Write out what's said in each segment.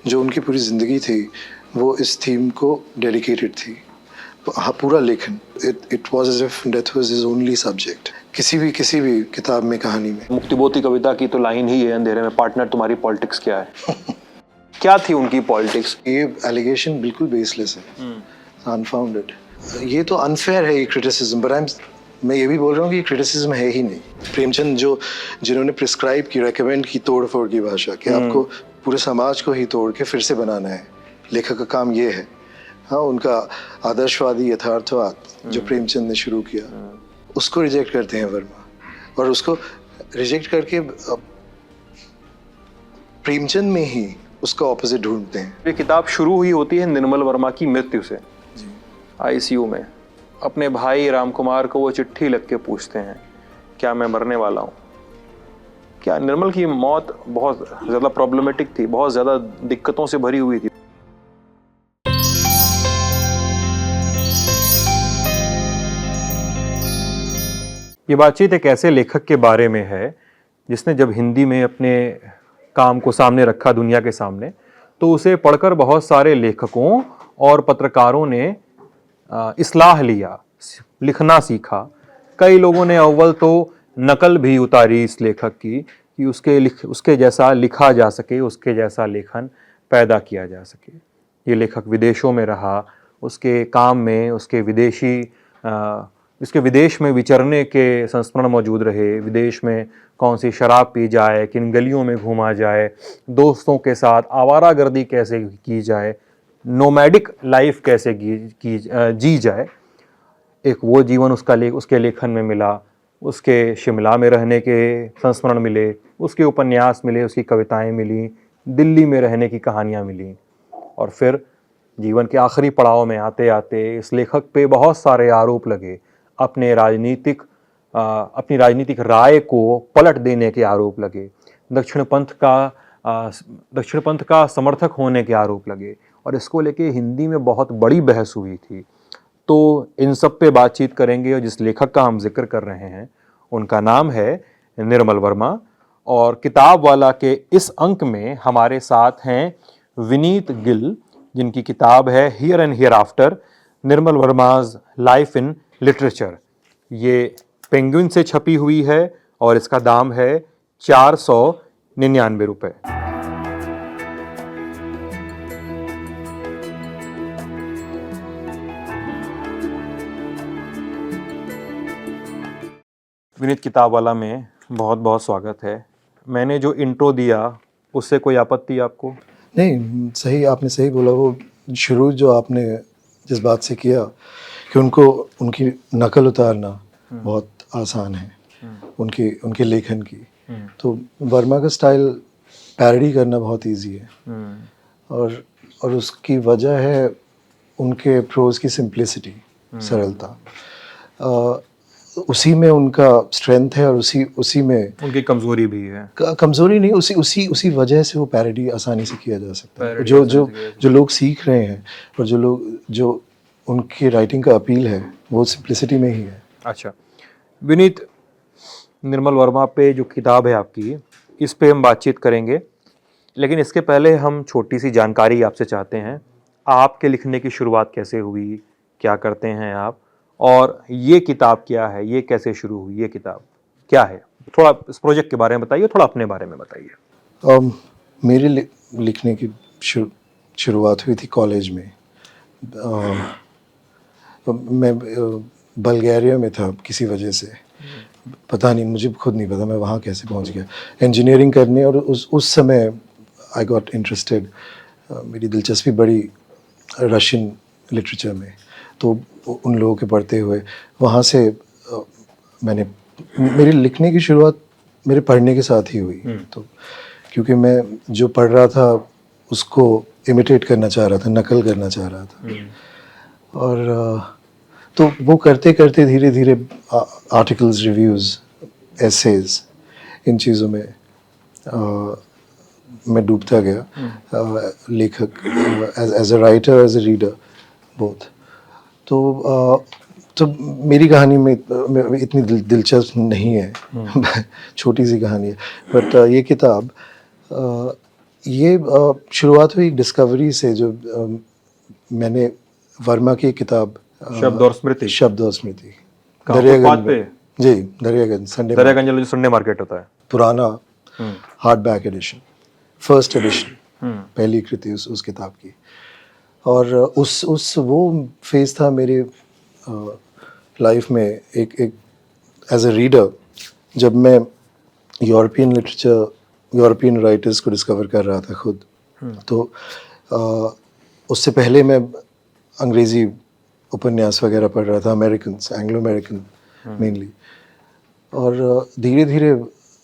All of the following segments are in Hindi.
जो उनकी पूरी ज़िंदगी थी वो इस थीम को डेडिकेटेड थी। हाँ, पूरा लेखन it was as if death was his only subject, किसी भी किताब में, कहानी में। मुक्तिबोधि कविता की तो लाइन ही है, अंधेरे में पार्टनर तुम्हारी पॉलिटिक्स क्या है। क्या थी उनकी पॉलिटिक्स? ये एलिगेशन बिल्कुल बेसलेस है, अनफाउंडेड। ये तो अनफेयर है ये क्रिटिसिज्म, बट मैं ये भी बोल रहा हूँ कि क्रिटिसिज्म है ही नहीं। प्रेमचंद जिन्होंने प्रिस्क्राइब की, रेकमेंड की तोड़ फोड़ की भाषा कि आपको पूरे समाज को ही तोड़ के फिर से बनाना है, लेखक का काम ये है। हाँ, उनका आदर्शवादी यथार्थवाद जो प्रेमचंद ने शुरू किया, उसको रिजेक्ट करते हैं वर्मा, और उसको रिजेक्ट करके प्रेमचंद में ही उसका ऑपोजिट ढूंढते हैं। ये किताब शुरू हुई होती है निर्मल वर्मा की मृत्यु से। आईसीयू में अपने भाई रामकुमार को वो चिट्ठी लिख के पूछते हैं, क्या मैं मरने वाला हूँ? क्या निर्मल की मौत बहुत ज़्यादा प्रॉब्लमेटिक थी, बहुत ज़्यादा दिक्कतों से भरी हुई थी। ये बातचीत एक ऐसे लेखक के बारे में है जिसने जब हिंदी में अपने काम को सामने रखा दुनिया के सामने, तो उसे पढ़कर बहुत सारे लेखकों और पत्रकारों ने इस्लाह लिया, लिखना सीखा। कई लोगों ने अव्वल तो नकल भी उतारी इस लेखक की कि उसके जैसा लिखा जा सके, उसके जैसा लेखन पैदा किया जा सके। ये लेखक विदेशों में रहा, उसके काम में उसके विदेश में विचरने के संस्मरण मौजूद रहे। विदेश में कौन सी शराब पी जाए, किन गलियों में घूमा जाए, दोस्तों के साथ आवारागर्दी कैसे की जाए, नोमैडिक लाइफ कैसे जी जाए, एक वो जीवन उसके लेखन में मिला। उसके शिमला में रहने के संस्मरण मिले, उसके उपन्यास मिले, उसकी कविताएं मिली, दिल्ली में रहने की कहानियाँ मिली। और फिर जीवन के आखिरी पड़ाव में आते आते इस लेखक पे बहुत सारे आरोप लगे। अपनी राजनीतिक राय को पलट देने के आरोप लगे, दक्षिण पंथ का समर्थक होने के आरोप लगे, और इसको लेके हिंदी में बहुत बड़ी बहस हुई थी। तो इन सब पे बातचीत करेंगे, और जिस लेखक का हम जिक्र कर रहे हैं उनका नाम है निर्मल वर्मा। और किताब वाला के इस अंक में हमारे साथ हैं विनीत गिल, जिनकी किताब है here and hereafter, Nirmal Verma's life in literature. ये पेंगुइन से छपी हुई है और इसका दाम है 499 रुपये। विनीत किताब वाला में बहुत बहुत स्वागत है। मैंने जो इंट्रो दिया उससे कोई आपत्ति आपको? नहीं, सही, आपने सही बोला। वो शुरू जो आपने जिस बात से किया कि उनकी नकल उतारना बहुत आसान है, उनके लेखन की, तो वर्मा का स्टाइल पैरोडी करना बहुत इजी है। और उसकी वजह है उनके प्रोज की सिंप्लिसिटी, सरलता। उसी में उनका स्ट्रेंथ है, और उसी में उनकी कमजोरी भी है। कमजोरी नहीं, उसी वजह से वो पैरोडी आसानी से किया जा सकता है। जो लोग सीख रहे हैं और जो उनकी राइटिंग का अपील है वो सिंप्लिसिटी में ही है। अच्छा विनीत, निर्मल वर्मा पे जो किताब है आपकी, इस पे हम बातचीत करेंगे, लेकिन इसके पहले हम छोटी सी जानकारी आपसे चाहते हैं। आपके लिखने की शुरुआत कैसे हुई, क्या करते हैं आप, और ये किताब क्या है, ये कैसे शुरू हुई, ये किताब क्या है? थोड़ा इस प्रोजेक्ट के बारे में बताइए, थोड़ा अपने बारे में बताइए। मेरे लिखने की शुरुआत हुई थी कॉलेज में। मैं बल्गारिया में था किसी वजह से, पता नहीं, मुझे खुद नहीं पता मैं वहाँ कैसे पहुँच गया इंजीनियरिंग करने। और उस समय आई गॉट इंटरेस्टेड, मेरी दिलचस्पी बड़ी रशियन लिटरेचर में। तो उन लोगों के पढ़ते हुए वहाँ से मेरी लिखने की शुरुआत मेरे पढ़ने के साथ ही हुई। तो क्योंकि मैं जो पढ़ रहा था उसको इमिटेट करना चाह रहा था, नकल करना चाह रहा था। और तो वो करते करते धीरे धीरे आर्टिकल्स, रिव्यूज़, एसेज, इन चीज़ों में मैं डूबता गया। लेखक, as a writer, as a reader, both. तो मेरी कहानी में इतनी दिलचस्प नहीं है, छोटी सी कहानी है। बट ये किताब ये शुरुआत हुई डिस्कवरी से, जो मैंने वर्मा की किताब शब्द और स्मृति। शब्द और स्मृति कहाँ, दरियागंज फुटपाथ पे? में। जी, दरियागंज संडे दरियागंज जो संडे मार्केट होता है। पुराना hmm, hardback edition, first edition, hmm, पहली कृति उस किताब की। और उस वो फेज था मेरे लाइफ में, एक एक एज अ रीडर, जब मैं यूरोपियन लिटरेचर, यूरोपियन राइटर्स को डिस्कवर कर रहा था खुद। तो उससे पहले मैं अंग्रेज़ी उपन्यास वगैरह पढ़ रहा था, अमेरिकन, एंग्लो अमेरिकन मेनली। और धीरे धीरे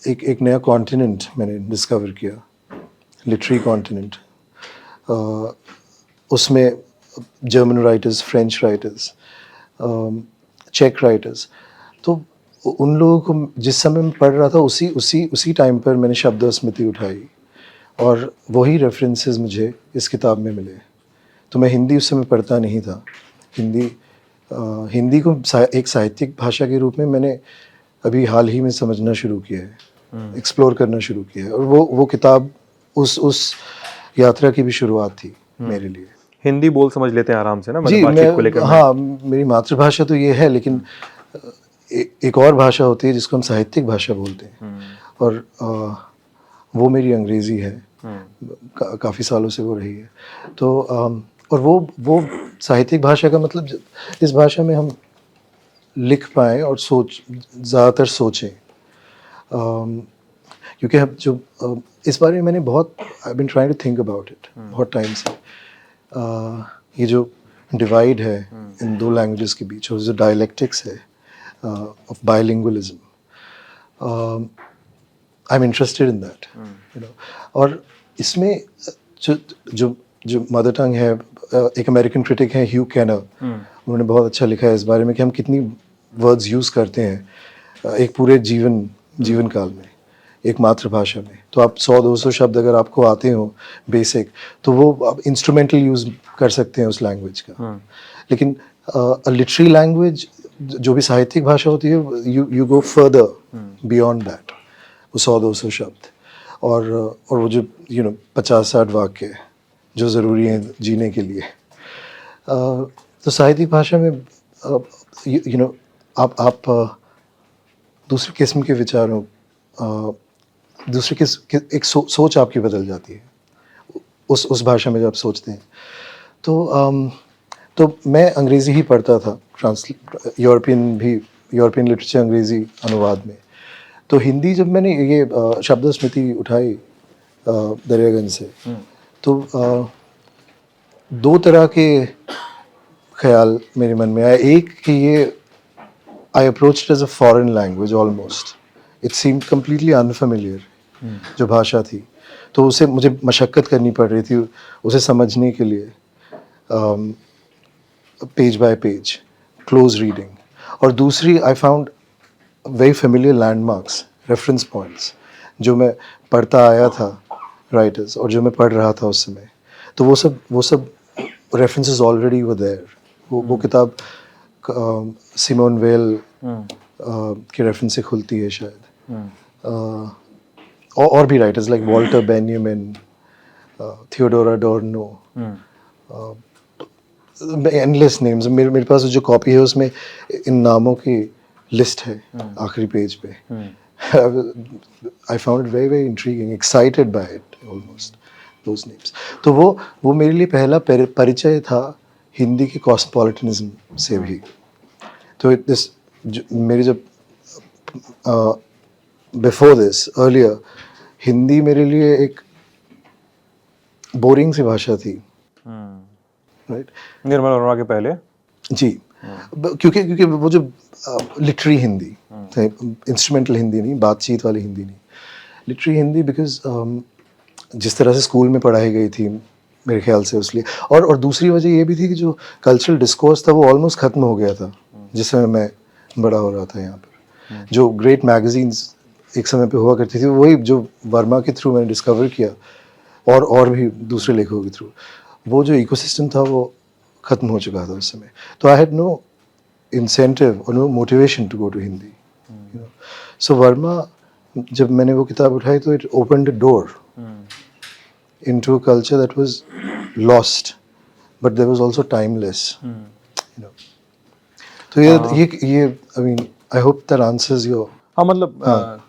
एक एक नया कॉन्टिनेंट मैंने डिस्कवर किया, लिटरेरी कॉन्टिनेंट। उसमें जर्मन राइटर्स, फ्रेंच राइटर्स, चेक राइटर्स। तो उन लोगों को जिस समय मैं पढ़ रहा था, उसी टाइम पर मैंने शब्द और स्मृति उठाई, और वही रेफरेंसेस मुझे इस किताब में मिले। तो मैं हिंदी उस समय पढ़ता नहीं था। हिंदी को एक साहित्यिक भाषा के रूप में मैंने अभी हाल ही में समझना शुरू किया है, एक्सप्लोर करना शुरू किया है। और वो किताब उस यात्रा की भी शुरुआत थी मेरे लिए। हिंदी बोल समझ लेते हैं आराम से ना, जी, मतलब बातचीत को लेकर? हाँ, मेरी मातृभाषा तो ये है, लेकिन एक और भाषा होती है जिसको हम साहित्यिक भाषा बोलते हैं, और वो मेरी अंग्रेज़ी है। काफ़ी सालों से वो रही है। तो और वो साहित्यिक भाषा का मतलब, इस भाषा में हम लिख पाएँ और ज़्यादातर सोचें। क्योंकि हम जो इस बारे में मैंने बहुत, I been trying to think about it बहुत टाइम से। ये जो डिवाइड है इन दो लैंग्वेजेस के बीच, और जो डायलेक्टिक्स है of bilingualism, I am interested in that, you know. और इसमें जो जो जो मदर टंग है, एक अमेरिकन क्रिटिक है ह्यू कैनर, उन्होंने बहुत अच्छा लिखा है इस बारे में कि हम कितनी वर्ड्स यूज़ करते हैं एक पूरे जीवन काल में, एक मातृभाषा में। तो आप 100-200 शब्द अगर आपको आते हो बेसिक, तो वो आप इंस्ट्रूमेंटल यूज़ कर सकते हैं उस लैंग्वेज का। लेकिन लिटरेरी लैंग्वेज, जो भी साहित्यिक भाषा होती है, you go further beyond that, वो 100-200 शब्द, और वो जो 50-60 वाक्य जो ज़रूरी हैं जीने के लिए। तो साहित्यिक भाषा में आप दूसरी किस्म के विचारों, दूसरी एक सोच आपकी बदल जाती है उस भाषा में जब आप सोचते हैं। तो मैं अंग्रेज़ी ही पढ़ता था, यूरोपियन लिटरेचर अंग्रेज़ी अनुवाद में। तो हिंदी जब मैंने ये शब्द स्मृति उठाई दरियागंज से, तो दो तरह के ख्याल मेरे मन में आया। एक कि ये I approached as a foreign language almost, it seemed completely unfamiliar, जो भाषा थी। तो उसे मुझे मशक्क़त करनी पड़ रही थी उसे समझने के लिए, page bye page, close reading. और दूसरी, I found very familiar landmarks, reference points, जो मैं पढ़ता आया था राइटर्स, और जो मैं पढ़ रहा था उस समय। तो वो सब रेफरेंसेस ऑलरेडी वर देयर। वो किताब सिमोन वेल के रेफरेंस से खुलती है शायद। और भी writers like Walter Benjamin, Theodor Adorno, endless names. मेरे पास जो कॉपी है उसमें इन नामों की लिस्ट है आखिरी पेज पे। I found it very very intriguing, excited by it almost, those names. तो वो मेरे लिए पहला परिचय था हिंदी के कॉस्मोपॉलिटनिज्म से भी। तो मेरी जब बिफोर दिस अर्लियर, हिंदी मेरे लिए एक बोरिंग सी भाषा थी, राइट? निर्मल वर्मा के पहले? जी। क्योंकि वो जो लिटरेरी हिंदी, इंस्ट्रूमेंटल हिंदी नहीं, बातचीत वाली हिंदी नहीं, लिटरेरी हिंदी, बिकॉज जिस तरह से स्कूल में पढ़ाई गई थी मेरे ख्याल से, उसलिए। और दूसरी वजह ये भी थी कि जो कल्चरल डिस्कोर्स था वो ऑलमोस्ट ख़त्म हो गया था जिस समय मैं बड़ा हो रहा था यहाँ पर। जो ग्रेट मैगजीन्स एक समय पे हुआ करती थी, वही जो वर्मा के थ्रू मैंने डिस्कवर किया, और भी दूसरे लेखकों के थ्रू, वो जो इकोसिस्टम था वो ख़त्म हो चुका था उस समय। तो आई हैड नो इंसेंटिव और no motivation to go to Hindi, you know. So Verma, जब मैंने वो किताब उठाई, तो it open the door into a culture that was lost, but there was also timeless. You know. तो ये I mean I hope that answers your. हाँ मतलब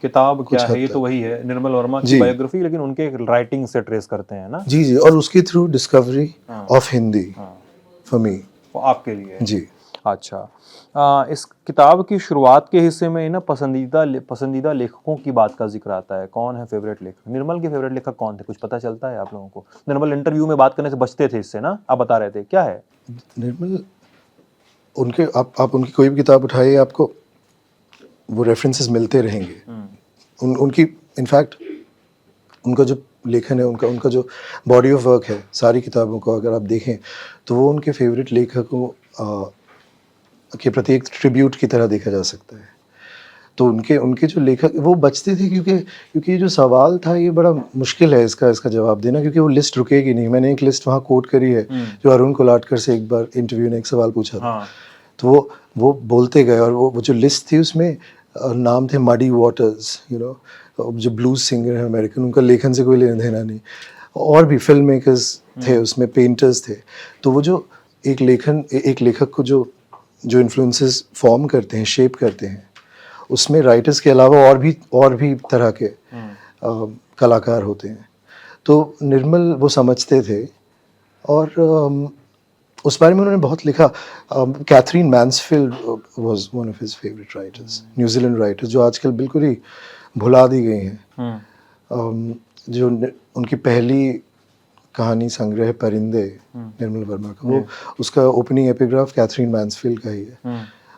किताब क्या कुछ है, ये हद तो वही है निर्मल वर्मा की जी। बायोग्राफी, लेकिन उनके राइटिंग से ट्रेस करते हैं ना। जी जी, और उसके through discovery of Hindi for me. वो आपके लिए है। जी। अच्छा, इस किताब की शुरुआत के हिस्से में ना पसंदीदा लेखकों की बात का जिक्र आता है। कौन है फेवरेट लेखक? निर्मल के फेवरेट लेखक कौन थे, कुछ पता चलता है आप लोगों को? निर्मल इंटरव्यू में बात करने से बचते थे इससे ना, आप बता रहे थे, क्या है? निर्मल, उनके आप उनकी कोई भी किताब उठाइए, आपको वो रेफरेंसेस मिलते रहेंगे। उनकी इनफैक्ट उनका जो लेखन है, उनका जो बॉडी ऑफ वर्क है, सारी किताबों को अगर आप देखें तो वो उनके फेवरेट लेखकों के प्रति एक ट्रिब्यूट की तरह देखा जा सकता है। तो उनके जो लेखक वो बचते थे, क्योंकि ये जो सवाल था ये बड़ा मुश्किल है इसका जवाब देना, क्योंकि वो लिस्ट रुकेगी नहीं। मैंने एक लिस्ट वहाँ कोट करी है जो अरुण कोलाटकर से एक बार इंटरव्यू ने एक सवाल पूछा था। तो वो बोलते गए, और वो जो लिस्ट थी उसमें नाम थे मडी वाटर्स, यू नो, जो ब्लूज सिंगर है अमेरिकन, उनका लेखन से कोई लेना देना नहीं, और भी फिल्म मेकर्स थे उसमें, पेंटर्स थे। तो वो जो एक लेखक को जो इन्फ्लुएंसेस फॉर्म करते हैं, शेप करते हैं, उसमें राइटर्स के अलावा और भी तरह के कलाकार होते हैं। तो निर्मल वो समझते थे, और उस बारे में उन्होंने बहुत लिखा। Katherine Mansfield was one of his favourite writers, New Zealand writers, जो आजकल बिल्कुल ही भुला दी गई हैं। जो उनकी पहली कहानी संग्रह परिंदे, निर्मल वर्मा का, वो उसका ओपनिंग एपिग्राफ कैथरीन मैन्सफील्ड का ही है,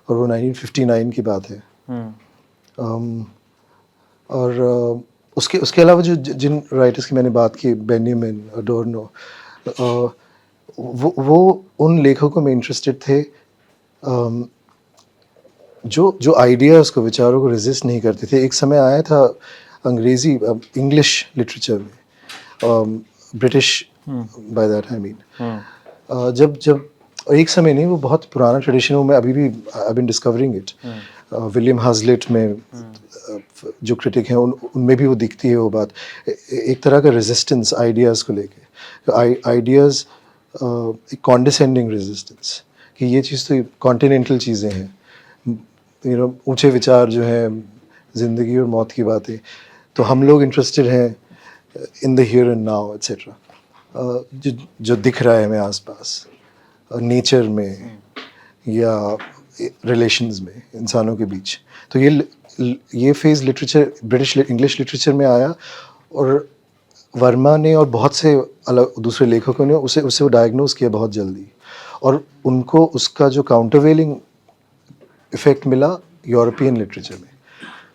और वो 1959 की बात है। और उसके अलावा जिन राइटर्स की मैंने बात की, बेन्यामिन, अडोर्नो, वो उन लेखकों में इंटरेस्टेड थे जो आइडियाज़ को, विचारों को रेजिस्ट नहीं करते थे। एक समय आया था अंग्रेज़ी इंग्लिश लिटरेचर में, British by that I mean, जब एक समय नहीं, वो बहुत पुराना ट्रेडिशन है, मैं अभी भी I been discovering it. William Hazlitt में जो क्रिटिक हैं उनमें भी वो दिखती है वो बात, एक तरह का रेजिस्टेंस आइडियाज़ को लेके, आइडियाज़ एक कॉन्डिसेंडिंग रेजिस्टेंस, कि ये चीज़ तो कॉन्टिनेंटल चीज़ें हैं, यू नो, ऊंचे विचार जो हैं, ज़िंदगी और मौत की बातें, तो हम लोग इंटरेस्टेड हैं in the here and now etcetera, जो दिख रहा है हमें आसपास, नेचर में या रिलेशंस में इंसानों के बीच। तो ये phase literature, British English literature में आया, और वर्मा ने और बहुत से अलग दूसरे लेखकों ने उसे वो डायग्नोज किया बहुत जल्दी, और उनको उसका जो काउंटरवेलिंग इफेक्ट मिला यूरोपियन लिटरेचर में।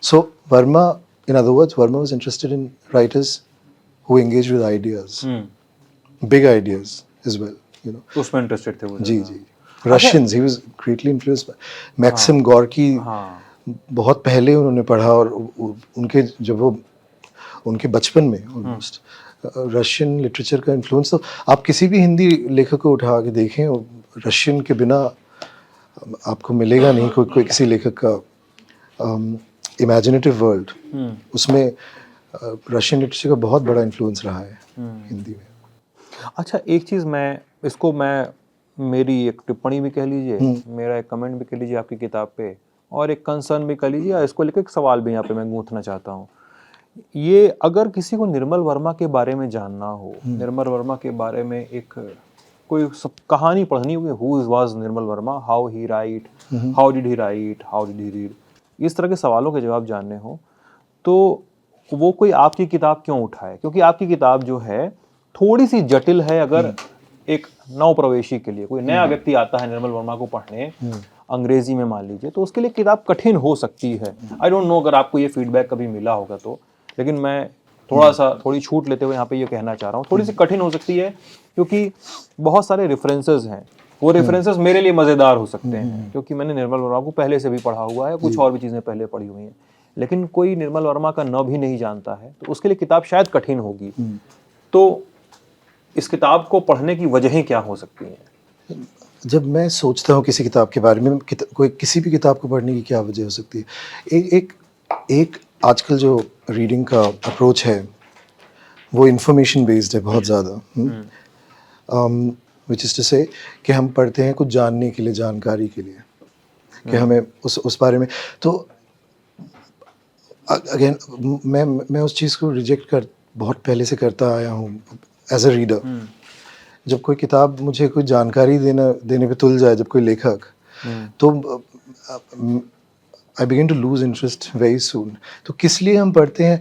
So Verma, in other words, Verma was interested in writers who engage with ideas, big ideas as well, you know, उसमें इंटरेस्टेड थे वो। जी। Russians, he was greatly influenced by Maxim Gorky. बहुत पहले उन्होंने पढ़ा, और उनके जब वो उनके बचपन में ऑलमोस्ट रशियन लिटरेचर का इन्फ्लुएंस, तो आप किसी भी हिंदी लेखक को उठा के देखें, रशियन के बिना आपको मिलेगा नहीं कोई किसी लेखक का इमेजिनेटिव वर्ल्ड, उसमें रशियन लिटरेचर का बहुत बड़ा इन्फ्लुएंस रहा है हिंदी में। अच्छा, एक चीज़ मैं मेरी एक टिप्पणी भी कह लीजिए, मेरा एक कमेंट भी कह लीजिए आपकी किताब पे, और एक कंसर्न भी कह लीजिए, और इसको लेकर एक सवाल भी यहाँ पे मैं गूंथना चाहता हूँ। ये अगर किसी को निर्मल वर्मा के बारे में जानना हो, निर्मल वर्मा के बारे में एक कोई कहानी पढ़नी हुई, who was Nirmal Verma, how he right, how did he right, how did he read, इस तरह के सवालों के जवाब जानने हो, तो वो कोई आपकी किताब क्यों उठाए? क्योंकि आपकी किताब जो है थोड़ी सी जटिल है। अगर एक नव प्रवेशी के लिए, कोई नया व्यक्ति आता है निर्मल वर्मा को पढ़ने अंग्रेजी में मान लीजिए, तो उसके लिए किताब कठिन हो सकती है। आई डोंट नो अगर आपको ये फीडबैक कभी मिला होगा तो, लेकिन मैं थोड़ी छूट लेते हुए यहाँ पे ये कहना चाह रहा हूँ, थोड़ी सी कठिन हो सकती है, क्योंकि बहुत सारे रेफरेंसेस हैं। वो रेफरेंसेस मेरे लिए मज़ेदार हो सकते हैं, क्योंकि मैंने निर्मल वर्मा को पहले से भी पढ़ा हुआ है, कुछ और भी चीज़ें पहले पढ़ी हुई हैं, लेकिन कोई निर्मल वर्मा का न भी नहीं जानता है, तो उसके लिए किताब शायद कठिन होगी। तो इस किताब को पढ़ने की वजहें क्या हो सकती हैं? जब मैं सोचता हूँ किसी किताब के बारे में, कोई किसी भी किताब को पढ़ने की क्या वजह हो सकती है, एक आजकल जो रीडिंग का अप्रोच है वो इंफॉर्मेशन बेस्ड है बहुत ज़्यादा, विच इज़ टू से कि हम पढ़ते हैं कुछ जानने के लिए, जानकारी के लिए, कि हमें उस बारे में। तो अगेन मैं उस चीज़ को रिजेक्ट कर बहुत पहले से करता आया हूँ एज अ रीडर। जब कोई किताब मुझे कोई जानकारी देने पे तुल जाए, जब कोई लेखक, तो I begin to lose interest very soon. तो किस लिए हम पढ़ते हैं?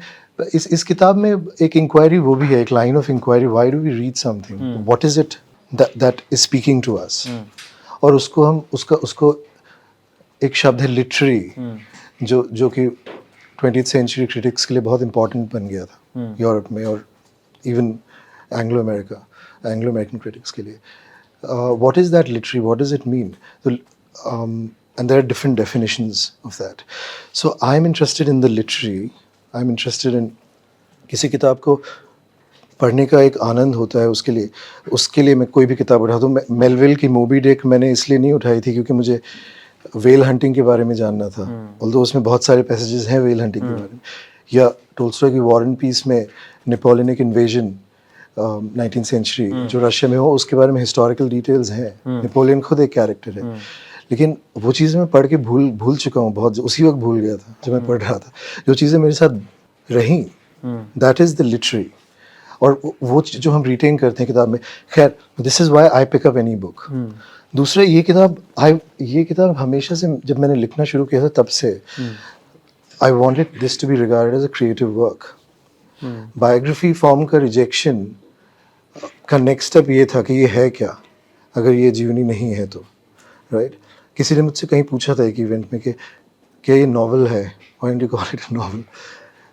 इस किताब में एक इंक्वायरी वो भी है, एक line of inquiry, why do we read something, what is it that is speaking to us. और उसको हम उसको एक शब्द है लिटरेरी, जो कि 20th सेंचुरी क्रिटिक्स के लिए बहुत इंपॉर्टेंट बन गया था यूरोप में, और इवन एंग्लो अमेरिकन क्रिटिक्स के लिए। What is that literary, what does it mean? And there are different definitions of that. So I am interested in the literary. I am interested in किसी किताब को पढ़ने का एक आनंद होता है, उसके लिए मैं कोई भी किताब उठाता हूँ। मेलविल की मोबी डिक मैंने इसलिए नहीं उठाई थी क्योंकि मुझे वेल हंटिंग के बारे में जानना था, ऑल्दो उसमें बहुत सारे पैसेजेस हैं वेल हंटिंग के बारे में। या टोल्स्टॉय की वॉर एंड पीस में नेपोलियनिक इन्वेजन 19th सेंचुरी जो रशिया में हो, उसके बारे में हिस्टोरिकल डिटेल्स हैं। नेपोलियन खुद एक कैरेक्टर है, लेकिन वो चीज़ें मैं पढ़ के भूल चुका हूँ बहुत, उसी वक्त भूल गया था जब मैं पढ़ रहा था। जो चीज़ें मेरे साथ रहीं, दैट इज़ द लिटरेरी। और वो जो हम रिटेन करते हैं किताब में, खैर this is why I pick up any book. दूसरा, ये किताब हमेशा से जब मैंने लिखना शुरू किया था तब से I wanted this to be regarded as a creative work. Biography form का रिजेक्शन का नेक्स्ट स्टेप ये था कि ये है क्या, अगर ये जीवनी नहीं है तो, राइट? किसी ने मुझसे कहीं पूछा था एक इवेंट में कि क्या ये नॉवल है, why don't you call it a novel?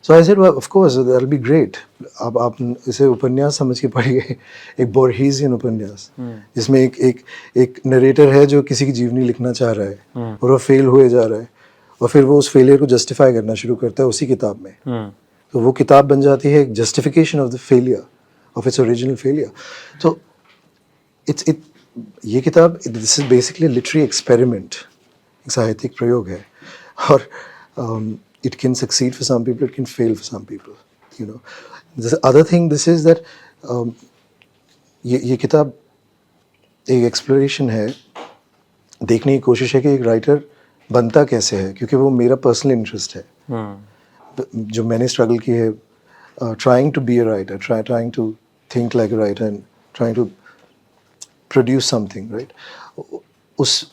So I said of course that will be great. अब आप इसे उपन्यास समझ के पढ़िए, एक बोर्हेसियन उपन्यास जिसमें एक नरेटर है जो किसी की जीवनी लिखना चाह रहा है और वो फेल हुए जा रहा है, और फिर वो उस फेलियर को जस्टिफाई करना शुरू करता है उसी किताब में। तो वो किताब बन जाती है एक justification of the failure, of its original failure. तो ये किताब, this is basically literary experiment, एक साहित्यिक प्रयोग है। और it can succeed for some people, it can fail for some people, you know. The other thing this is that ये किताब एक एक्सप्लोरेशन है, देखने की कोशिश है कि एक राइटर बनता कैसे है, क्योंकि वो मेरा पर्सनल इंटरेस्ट है। जो मैंने स्ट्रगल की है, trying to be a writer, trying to think like a writer and trying to produce something, right?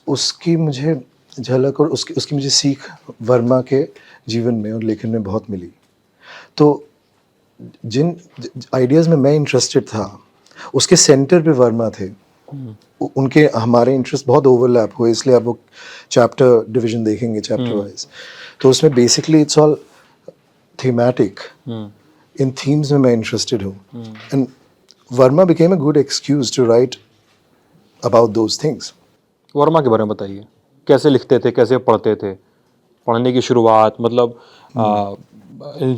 उसकी मुझे झलक और उसकी मुझे सीख वर्मा के जीवन में और लेखन में बहुत मिली। तो जिन आइडियाज़ में मैं इंटरेस्टेड था, उसके सेंटर पे वर्मा थे। उनके हमारे इंटरेस्ट बहुत ओवरलैप हुए, इसलिए आप वो चैप्टर डिवीजन देखेंगे चैप्टर वाइज। तो उसमें बेसिकली इट्स ऑल थीमेटिक, इन थीम्स में मैं इंटरेस्टेड हूँ। And Verma became a good excuse to write about those things. Verma के बारे में बताइए, कैसे लिखते थे, कैसे पढ़ते थे, पढ़ने की शुरुआत, मतलब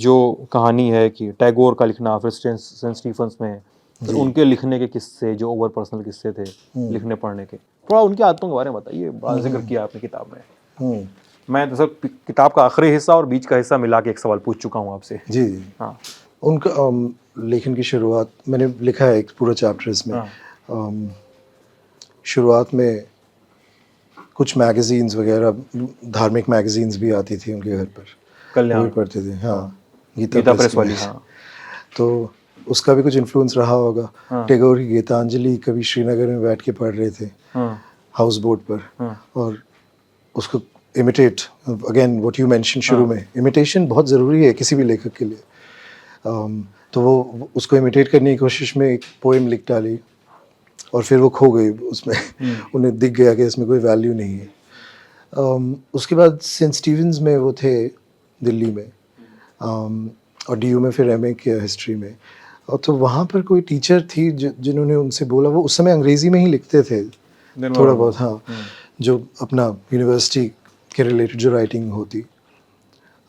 जो कहानी है कि टैगोर का लिखना, फिर सेंट स्टीफंस में, फिर उनके लिखने के किस्से जो ओवर पर्सनल किस्से थे लिखने पढ़ने के, थोड़ा उनकी आदतों के बारे में बताइए। बड़ा जिक्र किया आपने किताब में। मैं तो सर किताब का आखिरी हिस्सा और बीच का हिस्सा मिला के एक सवाल पूछ चुका हूँ आपसे। जी। हाँ, उनका लेखन की शुरुआत मैंने लिखा है एक पूरा चैप्टर इसमें। शुरुआत में कुछ मैगज़ीन्स वगैरह, धार्मिक मैगज़ीन्स भी आती थी उनके घर पर, वो भी पढ़ते थे। हाँ, गीता प्रेस वाली। हाँ, तो उसका भी कुछ इन्फ्लुएंस रहा होगा। टैगोर की गीतांजलि कभी श्रीनगर में बैठ के पढ़ रहे थे हाउस बोट पर, और उसको imitate, again what you mention शुरू में, इमिटेशन बहुत ज़रूरी है किसी भी लेखक के लिए। तो वो उसको इमिटेट करने की कोशिश में एक पोएम लिख डाली, और फिर वो खो गई उसमें। उन्हें दिख गया कि इसमें कोई वैल्यू नहीं है। उसके बाद सेंट स्टीफंस में वो थे दिल्ली में, और डीयू में फिर एमए किया हिस्ट्री में। और तो वहाँ पर कोई टीचर थी जिन्होंने उनसे बोला, वो उस समय अंग्रेज़ी में ही लिखते थे थोड़ा बहुत, हाँ, जो अपना यूनिवर्सिटी के रिलेटेड जो राइटिंग होती।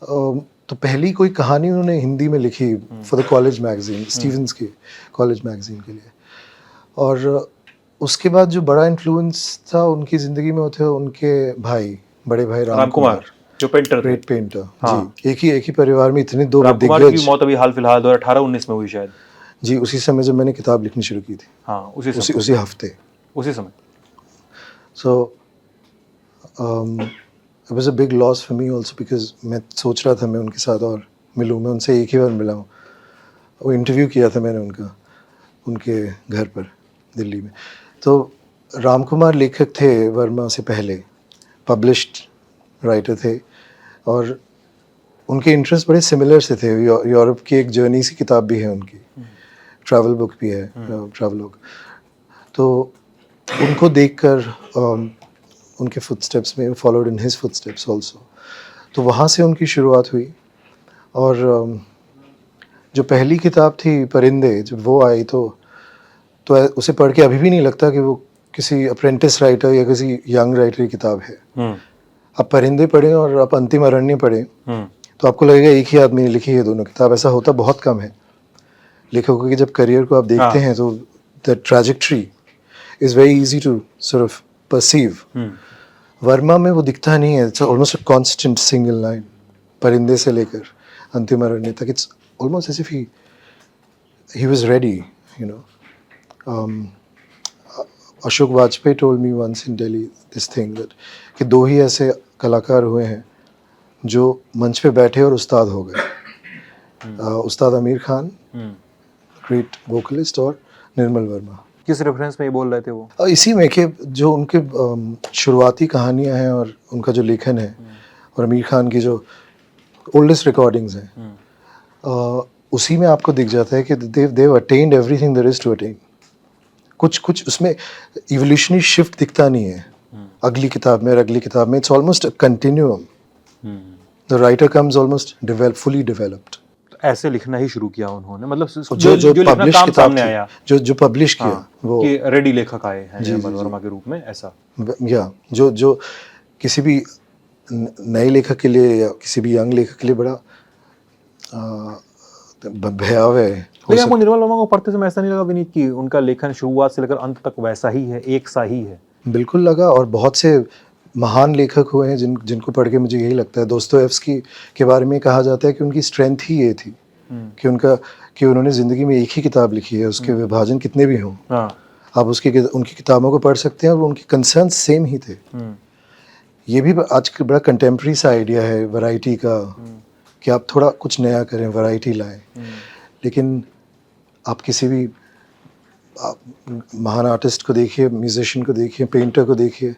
तो पहली कोई कहानी उन्होंने हिंदी में लिखी for the college magazine, Stephen's की कॉलेज मैगज़ीन के लिए। और उसके बाद जो बड़ा इन्फ्लुएंस था उनकी ज़िंदगी में, वो थे उनके भाई, बड़े भाई राम कुमार, जो पेंटर थे। पेंटर। हाँ। जी, एक ही परिवार में इतने दो राम कुमार दिग्गज। की मौत अभी हाल फिलहाल 2018-19 में हुई शायद। जी उसी समय जब मैंने किताब लिखनी शुरू की थी, हाँ उसी समय, उसी हफ्ते. उसी समय. So it was a big loss for me also because मैं सोच रहा था मैं उनके साथ और मिलूँ. मैं उनसे एक ही बार मिला हूँ. वो इंटरव्यू किया था मैंने उनका उनके घर पर दिल्ली में. तो राम कुमार लेखक थे वर्मा से पहले, पब्लिश्ड राइटर थे और उनके इंटरेस्ट बड़े सिमिलर से थे. यूरोप की एक जर्नी सी किताब भी है उनकी, ट्रैवल बुक भी है, ट्रैवलॉग. तो उनको देखकर उनके फुटस्टेप्स में, followed in his footsteps also. तो वहाँ से उनकी शुरुआत हुई. और जो पहली किताब थी परिंदे, जब वो आई तो उसे पढ़ के अभी भी नहीं लगता कि वो किसी अप्रेंटिस राइटर या किसी यंग राइटर की किताब है. आप परिंदे पढ़ें और आप अंतिम अरण्य पढ़ें तो आपको लगेगा एक ही आदमी ने लिखी है दोनों किताब. ऐसा होता बहुत कम है. लेखकों के जब करियर को आप देखते हैं तो the trajectory is very easy to sort of perceive. Verma में वो दिखता नहीं है. It's almost a constant single line, Parinde से लेकर अंतिम अरण्य तक. It's almost as if he was ready, you know. Ashok Vajpeyi told me once in Delhi this thing that कि दो ही ऐसे कलाकार हुए हैं जो मंच पे बैठे और उस्ताद हो गए. उस्ताद आमिर खान, ग्रेट वोकलिस्ट, और निर्मल वर्मा. किस रेफरेंस में ये बोल रहे थे वो? इसी में कि जो उनके शुरुआती कहानियां हैं और उनका जो लेखन है और आमिर खान की जो ओल्डेस्ट रिकॉर्डिंग्स हैं, उसी में आपको दिख जाता है कि they attend everything there is to attend. कुछ उसमें इवोल्यूशनरी शिफ्ट दिखता नहीं है अगली किताब में और अगली किताब में. It's almost a continuum. The writer comes almost fully developed. ऐसे लिखना ही शुरू किया उन्होंने, मतलब जो लिखना पब्लिश काम किताब सामने थी, आया, जो पब्लिश किया वो कि रेडी लेखक आए हैं निर्मल वर्मा के रूप में, ऐसा. या जो किसी भी नए लेखक के लिए या किसी भी यंग लेखक के लिए बड़ा भयावह है. लेकिन आपको निर्मल वर्मा को पढ़ते समय ऐसा नहीं लगा विनीत कि उनका लेखन शुरुआत से लेकर अंत तक वैसा ही है, एक सा ही है? बिल्कुल लगा. और बहुत से महान लेखक हुए हैं जिनको पढ़ के मुझे यही लगता है. दोस्तोयेव्स्की के बारे में कहा जाता है कि उनकी स्ट्रेंथ ही ये थी कि उन्होंने ज़िंदगी में एक ही किताब लिखी है. उसके विभाजन कितने भी हों, आप उनकी किताबों को पढ़ सकते हैं और उनके कंसर्न्स सेम ही थे. ये भी आज बड़ा कंटेम्प्रेरी सा आइडिया है वैरायटी का, कि आप थोड़ा कुछ नया करें, वैरायटी लाएं. लेकिन आप किसी भी महान आर्टिस्ट को देखिए, म्यूजिशियन को देखिए, पेंटर को देखिए,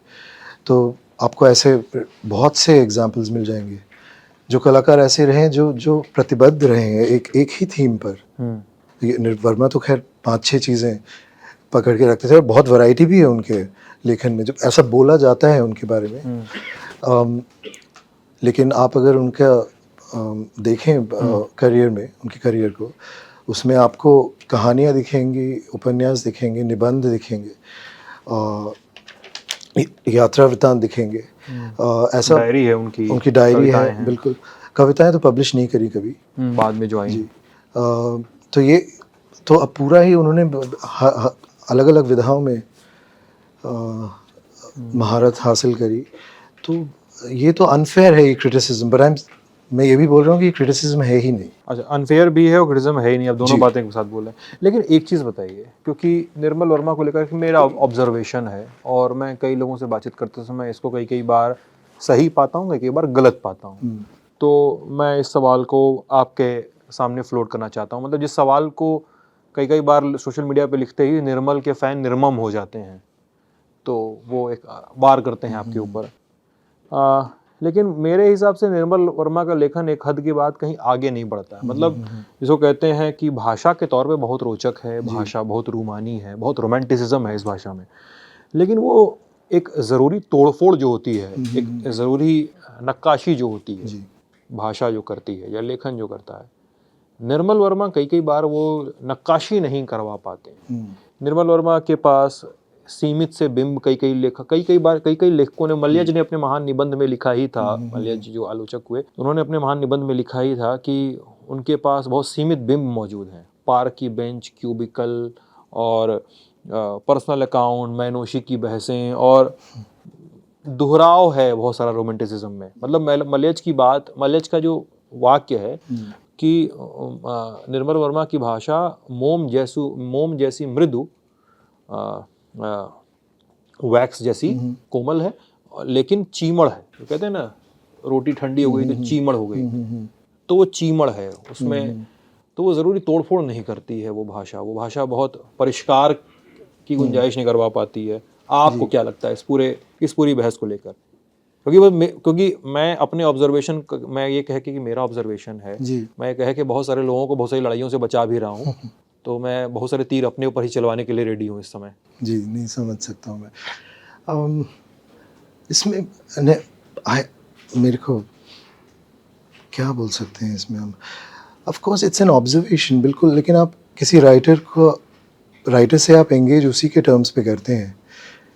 तो आपको ऐसे बहुत से एग्जाम्पल्स मिल जाएंगे. जो कलाकार ऐसे रहे जो प्रतिबद्ध रहे हैं एक ही थीम पर. वर्मा तो खैर 5-6 चीज़ें पकड़ के रखते थे और बहुत वैरायटी भी है उनके लेखन में, जब ऐसा बोला जाता है उनके बारे में. लेकिन आप अगर उनका देखें करियर में, उनके करियर को, उसमें आपको कहानियाँ दिखेंगी, उपन्यास दिखेंगे, निबंध दिखेंगे, यात्रा वृत्तांत दिखेंगे. ऐसा डायरी है उनकी डायरी है. बिल्कुल. कविताएं तो पब्लिश नहीं करी कभी, बाद में जो आई. जी. तो ये तो अब पूरा ही उन्होंने अलग अलग विधाओं में महारत हासिल करी. तो ये तो अनफेयर है ये क्रिटिसिज्म, बट मैं ये भी बोल रहा हूँ कि क्रिटिसिज्म है ही नहीं. अच्छा, अनफेयर भी है और क्रिटिसिज्म है ही नहीं, अब दोनों बातें एक साथ बोल रहे हैं. लेकिन एक चीज़ बताइए, क्योंकि निर्मल वर्मा को लेकर मेरा ऑब्जर्वेशन है और मैं कई लोगों से बातचीत करते समय इसको कई बार सही पाता हूँ, कई बार गलत पाता हूँ. तो मैं इस सवाल को आपके सामने फ्लोट करना चाहता हूँ. मतलब जिस सवाल को कई बार सोशल मीडिया पे लिखते ही निर्मल के फ़ैन निर्मम हो जाते हैं, तो वो एक वार करते हैं आपके ऊपर. लेकिन मेरे हिसाब से निर्मल वर्मा का लेखन एक हद के बाद कहीं आगे नहीं बढ़ता है. मतलब जिसको कहते हैं कि भाषा के तौर पे बहुत रोचक है, भाषा बहुत रूमानी है, बहुत रोमांटिसिज्म है इस भाषा में, लेकिन वो एक ज़रूरी तोड़फोड़ जो होती है, एक ज़रूरी नक्काशी जो होती है, भाषा जो करती है या लेखन जो करता है, निर्मल वर्मा कई बार वो नक्काशी नहीं करवा पाते. निर्मल वर्मा के पास सीमित से बिंब कई लेखकों ने, मल्यज ने अपने महान निबंध में लिखा ही था, मल्यज जो आलोचक हुए उन्होंने अपने महान निबंध में लिखा ही था कि उनके पास बहुत सीमित बिंब मौजूद हैं. पार्क की बेंच, क्यूबिकल और पर्सनल अकाउंट, मैनोशी की बहसें और दोहराव है बहुत सारा रोमांटिसिज्म में. मतलब मल्यज का जो वाक्य है कि निर्मल वर्मा की भाषा मोम जैसी मृदु, वैक्स जैसी कोमल है, लेकिन चीमड़ है। तो कहते हैं ना, रोटी ठंडी हो गई तो चीमड़ हो गई, तो वो चीमड़ है उसमें। तो वो ज़रूरी तोड़फोड़ नहीं करती है वो भाषा बहुत परिष्कार की गुंजाइश नहीं करवा पाती है। आपको क्या लगता है इस पूरी बहस को लेकर? क्योंकि मैं अपने ऑब्जर्वेशन, मैं ये कह के कि मेरा ऑब्जर्वेशन है, मैं ये कह के बहुत सारे लोगों को बहुत सारी लड़ाइयों से बचा भी रहा हूँ, तो मैं बहुत सारे तीर अपने ऊपर ही चलवाने के लिए रेडी हूँ इस समय। जी, नहीं समझ सकता हूँ मैं। इसमें मेरे को क्या बोल सकते हैं इसमें हम? Of course it's an observation, बिल्कुल, लेकिन आप किसी राइटर से आप एंगेज उसी के टर्म्स पे करते हैं,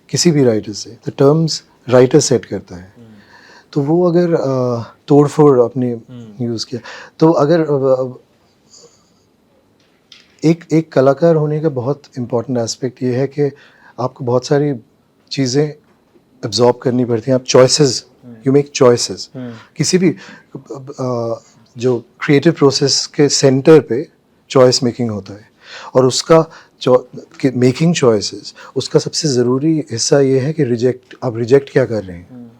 किसी भी राइटर से, तो टर्म्स राइटर सेट करता है। तो वो अगर तोड़-फोड़ अपने यूज़ किया, तो अगर एक कलाकार होने का बहुत इम्पोर्टेंट एस्पेक्ट ये है कि आपको बहुत सारी चीज़ें एब्जॉर्ब करनी पड़ती हैं। आप चॉइसेस, यू मेक चॉइसेस। किसी भी जो क्रिएटिव प्रोसेस के सेंटर पे चॉइस मेकिंग होता है, और उसका मेकिंग चॉइसेस, उसका सबसे ज़रूरी हिस्सा ये है कि आप रिजेक्ट क्या कर रहे हैं,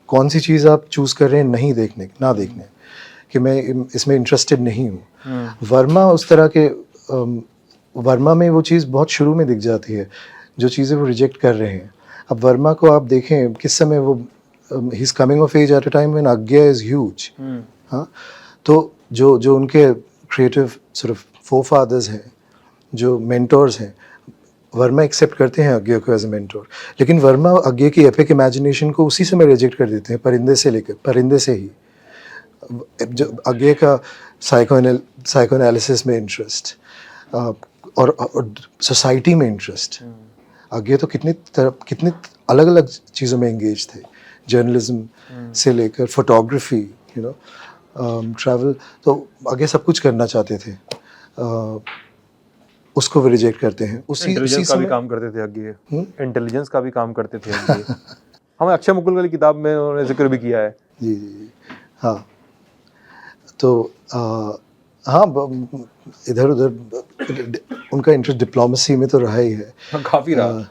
कौन सी चीज़ आप चूज़ कर रहे हैं ना देखने, कि मैं इसमें इंटरेस्टेड नहीं हूँ। वर्मा उस तरह के वर्मा में वो चीज़ बहुत शुरू में दिख जाती है, जो चीज़ें वो रिजेक्ट कर रहे हैं। अब वर्मा को आप देखें किस समय वो he is coming of age at a time when Agyeya is huge. हाँ, तो जो उनके क्रिएटिव सिर्फ फोरफादर्स हैं, जो मेंटोर्स हैं, वर्मा एक्सेप्ट करते हैं अज्ञा को एज ए मेंटोर, लेकिन वर्मा अज्ञा की एपिक इमेजिनेशन को उसी समय रिजेक्ट कर देते हैं, परिंदे से ही। जो अज्ञा का साइकोएनालिसिस में इंटरेस्ट और सोसाइटी में इंटरेस्ट, अज्ञा तो कितने अलग अलग चीज़ों में एंगेज थे, जर्नलिज्म से लेकर फोटोग्राफी, ट्रैवल, तो अज्ञा सब कुछ करना चाहते थे। उसको भी रिजेक्ट करते हैं। उसी का भी काम करते थे अज्ञा, इंटेलिजेंस का भी काम करते थे अज्ञा। हमें अक्षय मुकुल वाली किताब में उन्होंने जिक्र भी किया है। जी, हाँ। तो हाँ, इधर उधर उनका इंटरेस्ट डिप्लोमेसी में तो रहा ही है, काफ़ी रहा।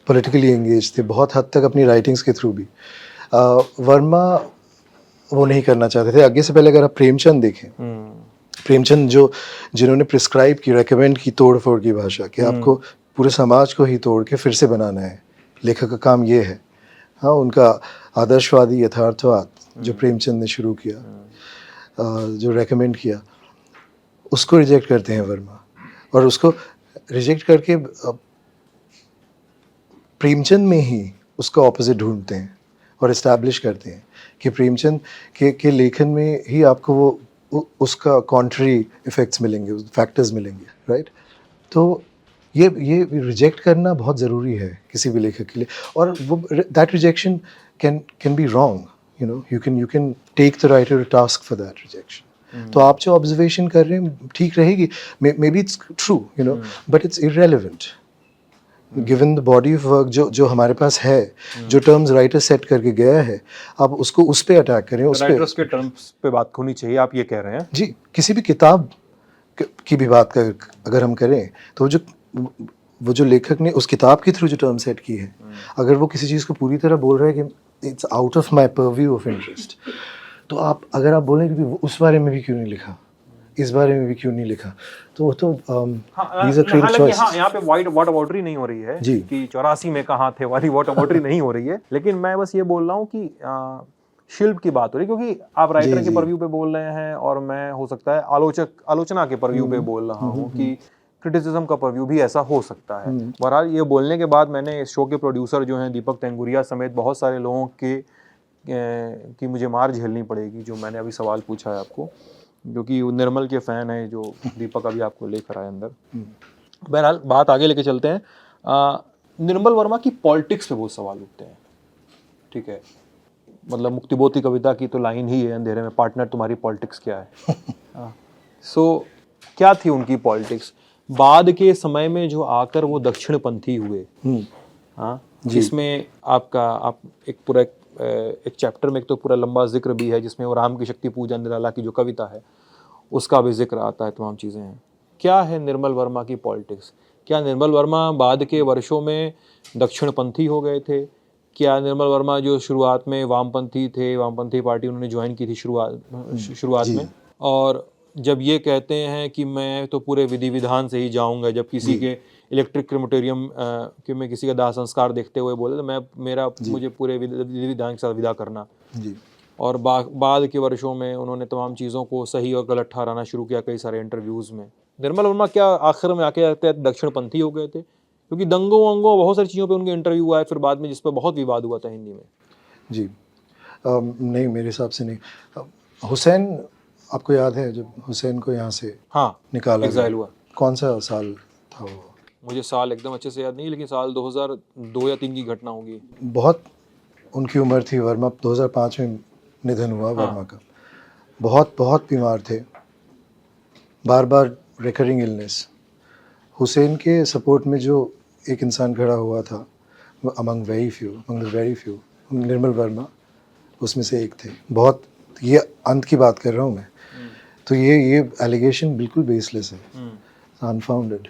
पॉलिटिकली एंगेज थे बहुत हद तक अपनी राइटिंग्स के थ्रू भी। वर्मा वो नहीं करना चाहते थे। आगे से पहले अगर आप प्रेमचंद देखें, प्रेमचंद जिन्होंने प्रिस्क्राइब की, रेकमेंड की तोड़ फोड़ की भाषा, कि आपको पूरे समाज को ही तोड़ के फिर से बनाना है, लेखक का काम ये है। हाँ, उनका आदर्शवादी यथार्थवाद जो प्रेमचंद ने शुरू किया, जो रेकमेंड किया, उसको रिजेक्ट करते हैं वर्मा, और उसको रिजेक्ट करके प्रेमचंद में ही उसका ऑपोजिट ढूंढते हैं और इस्टेब्लिश करते हैं कि प्रेमचंद के लेखन में ही आपको वो उसका कॉन्ट्री इफेक्ट्स मिलेंगे, फैक्टर्स मिलेंगे, राइट? तो ये रिजेक्ट करना बहुत ज़रूरी है किसी भी लेखक के लिए, और वो that rejection can be wrong, you can take the writer to task for that rejection. तो आप जो ऑब्जर्वेशन कर रहे हैं ठीक रहेगी, maybe it's true, but it's irrelevant given the body of work जो हमारे पास है, जो टर्म्स राइटर सेट करके गया है, आप उसको उस पे अटैक करें, उस पे राइटर्स के टर्म्स पे बात होनी चाहिए, आप ये कह रहे हैं? जी, किसी भी किताब की भी बात अगर हम करें, तो वो जो लेखक ने उस किताब के थ्रू जो टर्म सेट की है, अगर वो किसी चीज़ को पूरी तरह बोल रहा है कि it's out of my purview of interest, तो अगर आप बोलें कि उस बारे में भी क्यों नहीं लिखा, इस बारे में भी क्यों नहीं लिखा, तो वो तो these are creative choices। हाँ, यहाँ पे वॉट अबाउटरी नहीं हो रही है जी, कि 84 में कहाँ थे वाली वॉट अबाउटरी नहीं हो रही है, लेकिन मैं बस ये बोल रहा हूँ कि शिल्प की बात हो रही है, क्योंकि आप राइटर के परव्यू पे बोल रहे हैं और मैं हो सकता है आलोचना के परव्यू पे बोल रहा हूँ कि क्रिटिसिज्म का परव्यू भी ऐसा हो सकता है। बहरहाल ये बोलने के बाद मैंने इस शो के प्रोड्यूसर जो हैं दीपक तेंगुरिया समेत बहुत सारे लोगों की मुझे मार झेलनी पड़ेगी, जो मैंने अभी सवाल पूछा है आपको, क्योंकि वो निर्मल के फ़ैन है, जो दीपक अभी आपको लेकर आए अंदर। बहरहाल बात आगे लेके चलते हैं। निर्मल वर्मा की पॉलिटिक्स पे बहुत सवाल उठते हैं, ठीक है? मतलब मुक्तिबोध की कविता की तो लाइन ही है, अंधेरे में पार्टनर तुम्हारी पॉलिटिक्स क्या है। सो क्या थी उनकी पॉलिटिक्स? बाद के समय में जो आकर वो दक्षिणपंथी हुए, हाँ, जिसमें आप एक पूरा एक चैप्टर में एक तो पूरा लंबा जिक्र भी है जिसमें वो राम की शक्ति पूजा निराला की जो कविता है उसका भी जिक्र आता है, तमाम चीज़ें हैं। क्या है निर्मल वर्मा की पॉलिटिक्स? क्या निर्मल वर्मा बाद के वर्षों में दक्षिणपंथी हो गए थे? क्या निर्मल वर्मा जो शुरुआत में वामपंथी थे, वामपंथी पार्टी उन्होंने ज्वाइन की थी शुरुआत जी में, और जब ये कहते हैं कि मैं तो पूरे विधि विधान से ही जाऊंगा, जब किसी जी के इलेक्ट्रिक क्रिमेटोरियम के में किसी का दाह संस्कार देखते हुए बोले तो जी मुझे पूरे विधि विधान के साथ विदा करना, जी और बाद के वर्षों में उन्होंने तमाम चीज़ों को सही और गलत ठहराना शुरू किया कई सारे इंटरव्यूज़ में। निर्मल वर्मा क्या आखिर में आके लगता है दक्षिणपंथी हो गए थे? क्योंकि दंगों वंगों बहुत सारी चीज़ों पे उनके इंटरव्यू आए फिर बाद में, जिस पर बहुत विवाद हुआ था हिंदी में। जी नहीं, मेरे हिसाब से नहीं। हुसैन, आपको याद है जब हुसैन को यहाँ से हाँ, निकाला एग्ज़ाइल गया, हुआ। कौन सा साल था वो? मुझे साल एकदम अच्छे से याद नहीं, लेकिन साल 2002 या 3 की घटना होगी। बहुत उनकी उम्र थी। वर्मा 2005 में निधन हुआ हाँ। वर्मा का। बहुत बहुत बीमार थे, बार बार रिकरिंग इलनेस। हुसैन के सपोर्ट में जो एक इंसान खड़ा हुआ था, among the very few, Nirmal Verma उसमें से एक थे। बहुत, ये अंत की बात कर रहा हूँ मैं। तो ये एलिगेशन बिल्कुल बेसलेस है, अनफाउंडेड।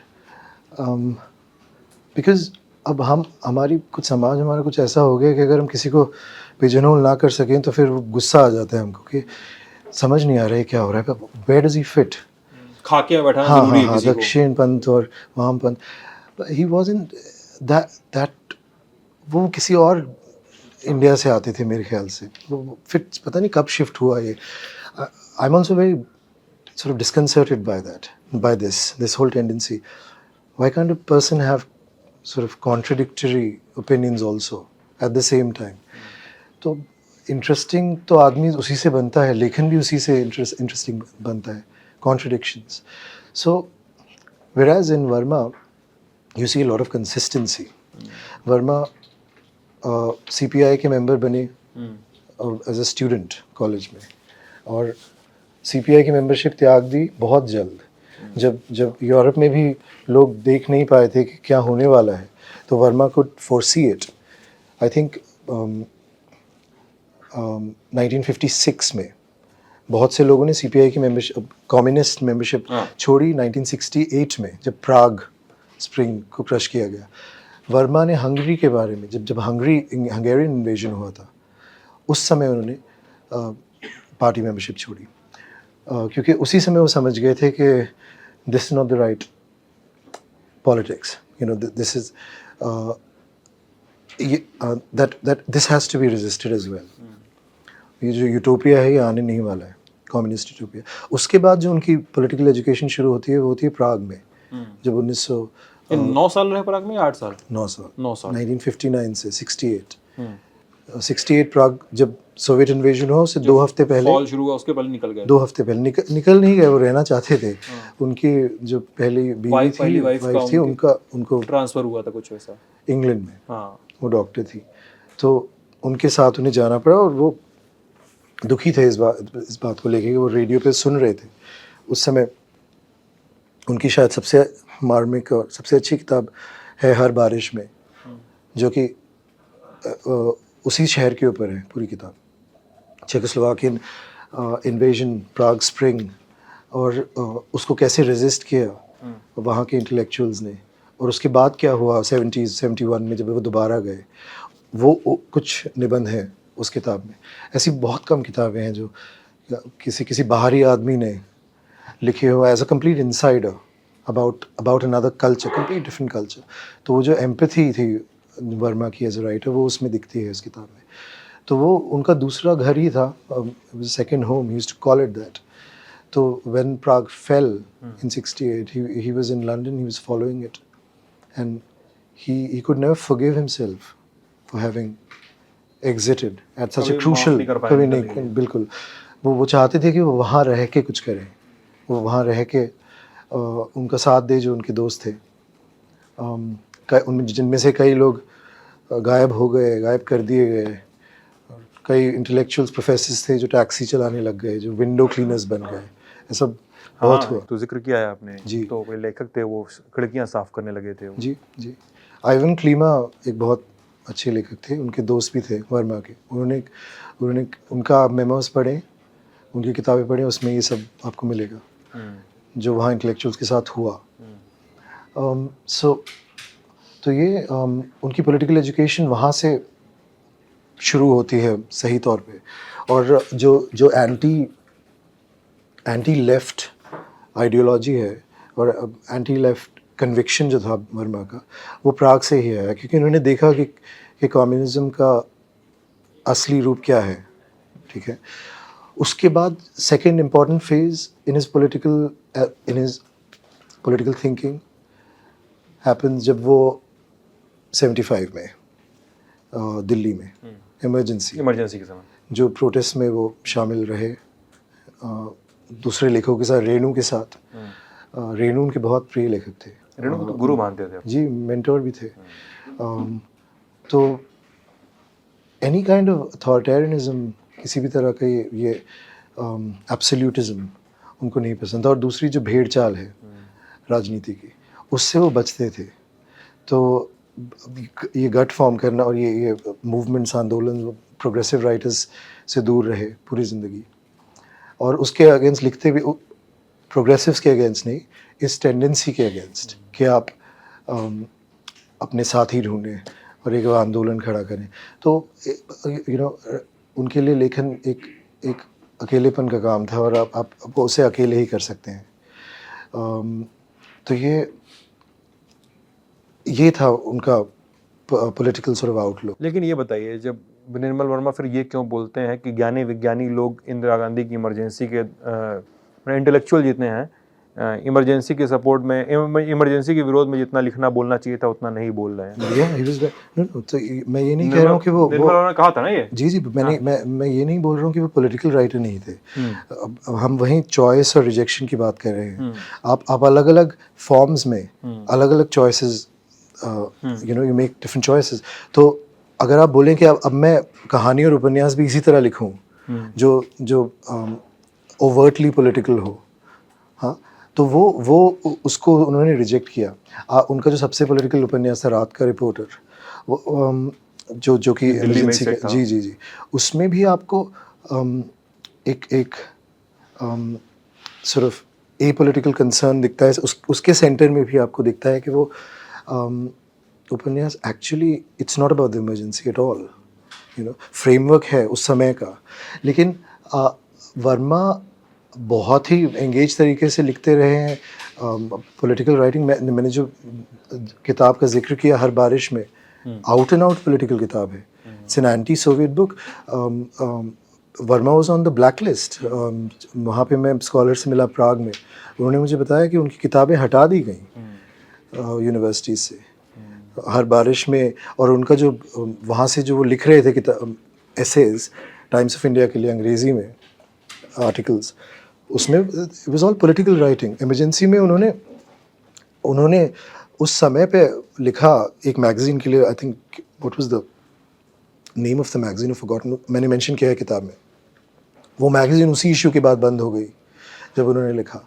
बिकॉज अब हमारी कुछ समाज हमारा कुछ ऐसा हो गया कि अगर हम किसी को पिजनहोल ना कर सकें तो फिर वो गुस्सा आ जाता है हमको कि समझ नहीं आ रहा है क्या हो रहा है, वेयर डज ही फिट। खाके में बैठाना हाँ जरूरी हाँ है हाँ, किसी को। दक्षिण पंथ और वामपंथ, ही वाजंट दैट। वो किसी और इंडिया से आते थे मेरे ख्याल से। वो फिर पता नहीं कब शिफ्ट हुआ ये। I am also very sort of disconcerted by that, by this whole tendency. Why can't a person have sort of contradictory opinions also at the same time? तो इंटरेस्टिंग तो आदमी उसी से बनता है, लेखन भी उसी से इंटरेस्टिंग बनता है, contradictions. So whereas in Verma you see a lot of consistency. Verma CPI के मेंबर बने एज अ स्टूडेंट कॉलेज में, और सीपीआई की मेंबरशिप त्याग दी बहुत जल्द। जब यूरोप में भी लोग देख नहीं पाए थे कि क्या होने वाला है, तो Verma could foresee it. I think 1956 में बहुत से लोगों ने सीपीआई की मेंबरशिप, कम्युनिस्ट मेंबरशिप छोड़ी। 1968 में जब प्राग स्प्रिंग को क्रश किया गया, वर्मा ने हंगरी के बारे में, जब हंगेरियन इन्वेजन हुआ था, उस समय उन्होंने पार्टी मेंबरशिप छोड़ी, क्योंकि उसी समय वो समझ गए थे कि this is not the right politics, you know, this is that this has to be resisted as well. ये जो यूटोपिया है ये आने नहीं वाला है, कम्युनिस्ट यूटोपिया। उसके बाद जो उनकी पॉलिटिकल एजुकेशन शुरू होती है वो होती है प्राग में, जब 9 साल रहे प्राग में, 8 साल? 9 साल 9 साल। 1959 से 68। 68 प्राग जब सोवियत इन्वेजन हुआ उससे 2 हफ्ते पहले, फॉल शुरू हुआ उसके पहले निकल गए। 2 हफ्ते पहले निकल नहीं गए, वो रहना चाहते थे। उनकी जो पहली बीवी थी, वाइफ थी, उनको ट्रांसफर हुआ था कुछ वैसा इंग्लैंड में। हाँ। वो डॉक्टर थी, तो उनके साथ उन्हें जाना पड़ा, और वो दुखी थे इस बात को लेके कि वो रेडियो पे सुन रहे थे उस समय। उनकी शायद सबसे मार्मिक और सबसे अच्छी किताब है हर बारिश में, जो कि उसी शहर के ऊपर है पूरी किताब। चेकोस्लोवाकियन इन्वेजन, प्राग स्प्रिंग, और उसको कैसे रेजिस्ट किया वहाँ के इंटेलेक्चुअल्स ने, और उसके बाद क्या हुआ 71 में जब वो दोबारा गए। वो कुछ निबंध हैं उस किताब में। ऐसी बहुत कम किताबें हैं जो किसी बाहरी आदमी ने लिखे हो as a complete insider about another culture, complete different culture. तो वो जो एम्पैथी थी वर्मा की एज अ राइटर, वो उसमें दिखती है इस किताब में। तो वो उनका दूसरा घर ही था, second home, he used to call it that. तो when Prague fell in 68, he was in London, he was following it, and he could never forgive himself for having exited at such a crucial, कभी नहीं, बिल्कुल। वो चाहते थे कि वो वहाँ रह के कुछ करें, वो वहाँ रह के उनका साथ दे जो उनके दोस्त थे, उनमें जिनमें से कई लोग गायब हो गए, गायब कर दिए गए। कई इंटेलेक्चुअल्स, प्रोफेसर्स थे जो टैक्सी चलाने लग गए, जो विंडो क्लीनर्स बन गए, ऐसा बहुत हुआ। तो जिक्र किया है आपने जी। तो कोई लेखक थे वो खिड़कियां साफ करने लगे थे वो। जी जी। आइवन क्लीमा एक बहुत अच्छे लेखक थे, उनके दोस्त भी थे वर्मा के। उन्होंने उनका मेमोस पढ़े, उनकी किताबें पढ़ें, उसमें ये सब आपको मिलेगा जो वहाँ इंटेलेक्चुअल्स के साथ हुआ। तो ये उनकी पॉलिटिकल एजुकेशन वहाँ से शुरू होती है सही तौर पे। और जो एंटी लेफ्ट आइडियोलॉजी है और एंटी लेफ्ट कन्विक्शन जो था वर्मा का, वो प्राग से ही आया, क्योंकि उन्होंने देखा कि कम्युनिज्म का असली रूप क्या है। ठीक है, उसके बाद second important phase in his political thinking happens जब वो 75 में दिल्ली में इमरजेंसी के समय जो प्रोटेस्ट में वो शामिल रहे दूसरे लेखकों के साथ, रेणु के साथ। रेणु उनके बहुत प्रिय लेखक थे, रेणु को तो गुरु मानते थे जी, मेंटोर भी थे। तो एनी काइंड ऑफ अथॉरिटेरियनिज्म, किसी भी तरह का ये एब्सोल्यूटिज्म उनको नहीं पसंद था। और दूसरी जो भेड़ चाल है राजनीति की, उससे वो बचते थे। तो ये गट फॉर्म करना और ये मूवमेंट्स, आंदोलन, प्रोग्रेसिव राइटर्स से दूर रहे पूरी ज़िंदगी। और उसके अगेंस्ट लिखते भी, प्रोग्रेसिव्स के अगेंस्ट नहीं, इस टेंडेंसी के अगेंस्ट कि आप अपने साथी ढूंढें और एक आंदोलन खड़ा करें। तो उनके लिए लेखन एक अकेलेपन का काम था, और आप उसे अकेले ही कर सकते हैं। तो ये था उनका पॉलिटिकल सॉर्ट ऑफ आउटलुक। लेकिन ये बताइए, जब निर्मल वर्मा फिर ये क्यों बोलते हैं कि ज्ञानी विज्ञानी लोग इंदिरा गांधी की इमरजेंसी के इंटेलेक्चुअल जितने हैं, इमरजेंसी के सपोर्ट में, इमरजेंसी के विरोध में जितना लिखना बोलना चाहिए था उतना नहीं बोल रहे हैं? तो मैं ये नहीं कह रहा हूँ कि वो निर्मल वर्मा ने कहा था ना ये। जी, मैं ये नहीं बोल रहा हूँ कि वो पॉलिटिकल राइटर नहीं थे। अब हम वहीं चॉइस और रिजेक्शन की बात कर रहे हैं। आप अलग अलग फॉर्म्स में अलग अलग choices, you make different choices. तो अगर आप बोलें कि अब मैं कहानी और उपन्यास भी इसी तरह लिखूं जो ओवर्टली पॉलिटिकल हो, हाँ, तो वो उसको उन्होंने रिजेक्ट किया। उनका जो सबसे पॉलिटिकल उपन्यास था रात का रिपोर्टर, वो जो कि इमरजेंसी का, जी, उसमें भी आपको एक sort of A political concern दिखता है। उसके सेंटर में भी आपको दिखता है कि वो उपन्यास actually it's not about the emergency at all, framework है उस समय का। लेकिन वर्मा बहुत ही एंगेज तरीके से लिखते रहे हैं पॉलिटिकल राइटिंग। मैंने जो किताब का जिक्र किया हर बारिश में, आउट एंड आउट पॉलिटिकल किताब है। It's an anti Soviet book. Verma was on the black list. वहाँ पे मैं स्कॉलर से मिला प्राग में, उन्होंने मुझे बताया कि उनकी किताबें हटा दी गई यूनिवर्सिटी से हर बारिश में। और उनका जो वहाँ से जो वो लिख रहे थे किताब, एसेज, टाइम्स ऑफ इंडिया के लिए अंग्रेज़ी में आर्टिकल्स, उसमें it was all political writing. Emergency में उन्होंने उस समय पे लिखा एक मैगज़ीन के लिए, I think what was the name of the magazine, forgotten, मैंने मेंशन किया है किताब में। वो मैगज़ीन उसी इशू के बाद बंद हो गई जब उन्होंने लिखा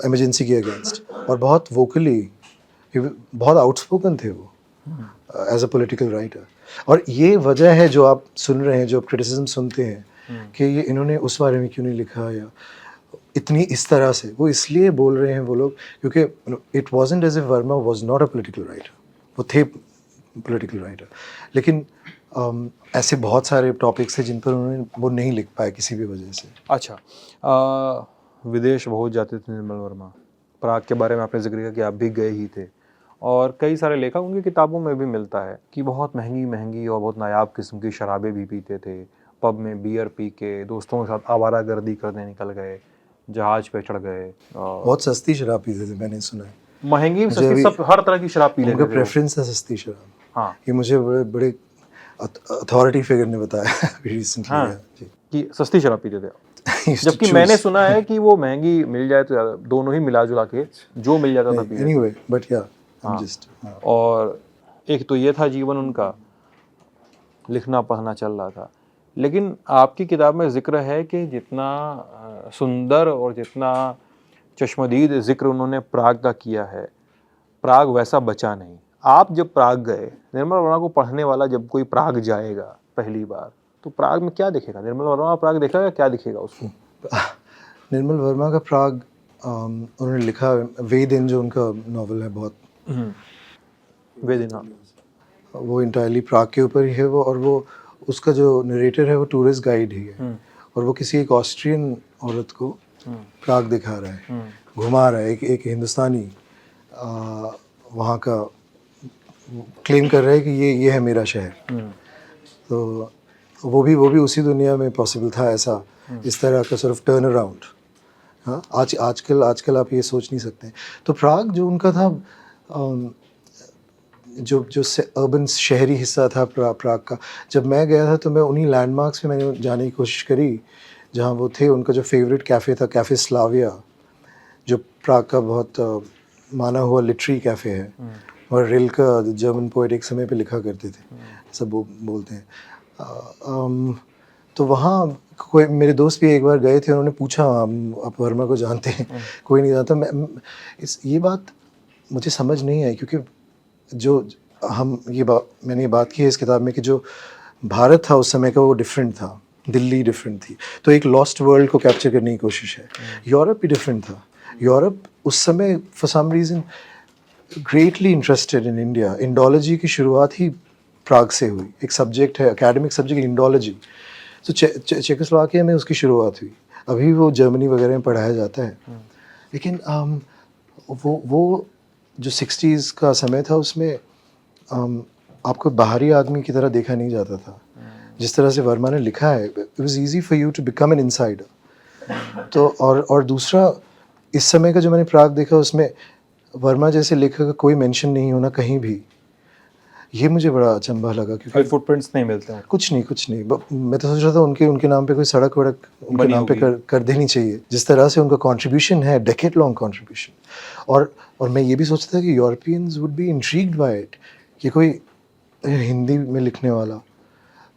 इमरजेंसी के अगेंस्ट। और बहुत वोकली, बहुत आउटस्पोकन थे वो एज अ पॉलिटिकल राइटर। और ये वजह है जो आप सुन रहे हैं, जो आप क्रिटिसिज्म सुनते हैं कि ये इन्होंने उस बारे में क्यों नहीं लिखा या इतनी इस तरह से। वो इसलिए बोल रहे हैं वो लोग क्योंकि it wasn't as if Verma was not a political writer, वो थे पॉलिटिकल राइटर। लेकिन ऐसे बहुत सारे टॉपिक्स थे जिन पर उन्होंने वो नहीं लिख पाए किसी भी वजह से। अच्छा, विदेश बहुत जाते थे निर्मल वर्मा। प्राग के बारे में आपने जिक्र किया कि आप भी गए ही थे, और कई सारे लेखक उनकी किताबों में भी मिलता है कि बहुत महंगी महंगी और बहुत नायाब किस्म की शराबें भी पीते थे, पब में बियर पी के दोस्तों के साथ आवारागर्दी करने निकल गए, जहाज पे चढ़ गए। बहुत सस्ती शराब पीते थे, मैंने सुना है। महंगी सस्ती सब हर तरह की शराब पी लेते थे। उनका प्रेफरेंस था सस्ती शराब। हाँ, ये मुझे बड़े अथॉरिटी फिगर ने बताया रिसेंटली। हाँ, कि सस्ती शराब पीते थे। जबकि मैंने सुना है कि वो महंगी मिल जाए तो दोनों ही मिला जुला के जो मिल जाता था पीते। एनीवे, बट या और एक तो ये था जीवन उनका, लिखना पढ़ना चल रहा था। लेकिन आपकी किताब में जिक्र है कि जितना सुंदर और जितना चश्मदीद जिक्र उन्होंने प्राग का किया है, प्राग वैसा बचा नहीं। आप जब प्राग गए, निर्मल वर्मा को पढ़ने वाला जब कोई प्राग जाएगा पहली बार, तो प्राग में क्या दिखेगा? निर्मल वर्मा प्राग देखेगा, क्या दिखेगा उसको? निर्मल वर्मा का प्राग उन्होंने लिखा, वेद इन जो उनका नॉवल है बहुत, वेदिना। वो इंटायरली प्राग के ऊपर ही है वो, और वो उसका जो नरेटर है वो टूरिस्ट गाइड ही है, और वो किसी एक ऑस्ट्रियन औरत को प्राग दिखा रहा है, घुमा रहा है, एक हिंदुस्तानी वहाँ का क्लेम कर रहा है कि ये है मेरा शहर। तो वो भी उसी दुनिया में पॉसिबल था ऐसा, इस तरह का सॉर्ट ऑफ टर्न अराउंड। हाँ, आजकल आप ये सोच नहीं सकते। तो प्राग जो उनका था, जो अर्बन शहरी हिस्सा था प्राग का, जब मैं गया था तो मैं उन्हीं लैंडमार्क्स में मैंने जाने की कोशिश करी जहाँ वो थे। उनका जो फेवरेट कैफ़े था, कैफ़े स्लाविया, जो प्राग का बहुत माना हुआ लिटरी कैफ़े है, और रिल्के जर्मन पोएट एक समय पे लिखा करते थे, सब बोलते हैं। तो वहाँ कोई मेरे दोस्त भी एक बार गए थे, उन्होंने पूछा आप वर्मा को जानते हैं? कोई नहीं जानता। ये बात मुझे समझ नहीं आई, क्योंकि जो मैंने ये बात की है इस किताब में कि जो भारत था उस समय का वो डिफरेंट था, दिल्ली डिफरेंट थी, तो एक लॉस्ट वर्ल्ड को कैप्चर करने की कोशिश है। यूरोप भी डिफरेंट था। यूरोप उस समय for some reason greatly interested in India. Indology की शुरुआत ही प्राग से हुई। एक सब्जेक्ट है, एकेडमिक सब्जेक्ट इंडोलॉजी, तो चेकोस्लोवाकिया में उसकी शुरुआत हुई। अभी वो जर्मनी वगैरह में पढ़ाया जाता है, लेकिन वो जो 60s का समय था उसमें आपको बाहरी आदमी की तरह देखा नहीं जाता था। जिस तरह से वर्मा ने लिखा है, it was easy for you to become an insider. तो और दूसरा, इस समय का जो मैंने प्राग देखा उसमें वर्मा जैसे लेखक का कोई मेंशन नहीं होना कहीं भी, ये मुझे बड़ा अचंभा लगा, क्योंकि फुटप्रिंट्स नहीं मिलते हैं। कुछ नहीं। मैं तो सोच रहा था उनके नाम पे कोई सड़क वड़क उनके नाम पे कर देनी चाहिए, जिस तरह से उनका कंट्रीब्यूशन है, डेकेड लॉन्ग कंट्रीब्यूशन। और मैं ये भी सोचता था कि Europeans would be intrigued by it, कि कोई हिंदी में लिखने वाला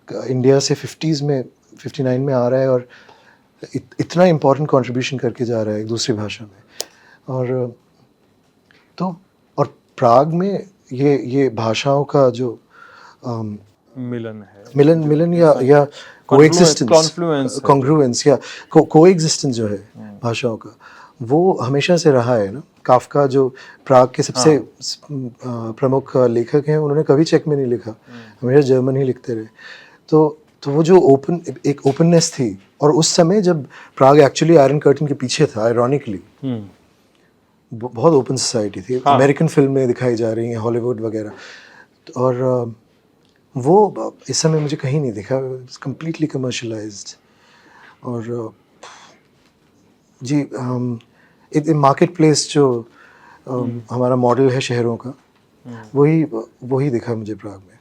इंडिया से 50s में 59 में आ रहा है और इतना इम्पोर्टेंट कंट्रीब्यूशन करके जा रहा है एक दूसरी भाषा में। और प्राग में ये भाषाओं का जो मिलन है, मिलन या कॉन्ग्रुएंस या कोएग्जिस्टेंस जो है भाषाओं का, वो हमेशा से रहा है ना। काफका जो प्राग के सबसे प्रमुख लेखक हैं, उन्होंने कभी चेक में नहीं लिखा, हमेशा जर्मन ही लिखते रहे। तो वो जो एक ओपननेस थी, और उस समय जब प्राग एक्चुअली आयरन कर्टन के पीछे था, आयरॉनिकली बहुत ओपन सोसाइटी थी। अमेरिकन फिल्में दिखाई जा रही हैं, हॉलीवुड वगैरह, और वो इस समय मुझे कहीं नहीं दिखा। It's completely commercialised. और जी, मार्केट प्लेस जो हमारा मॉडल है शहरों का, वही दिखा मुझे प्राग में।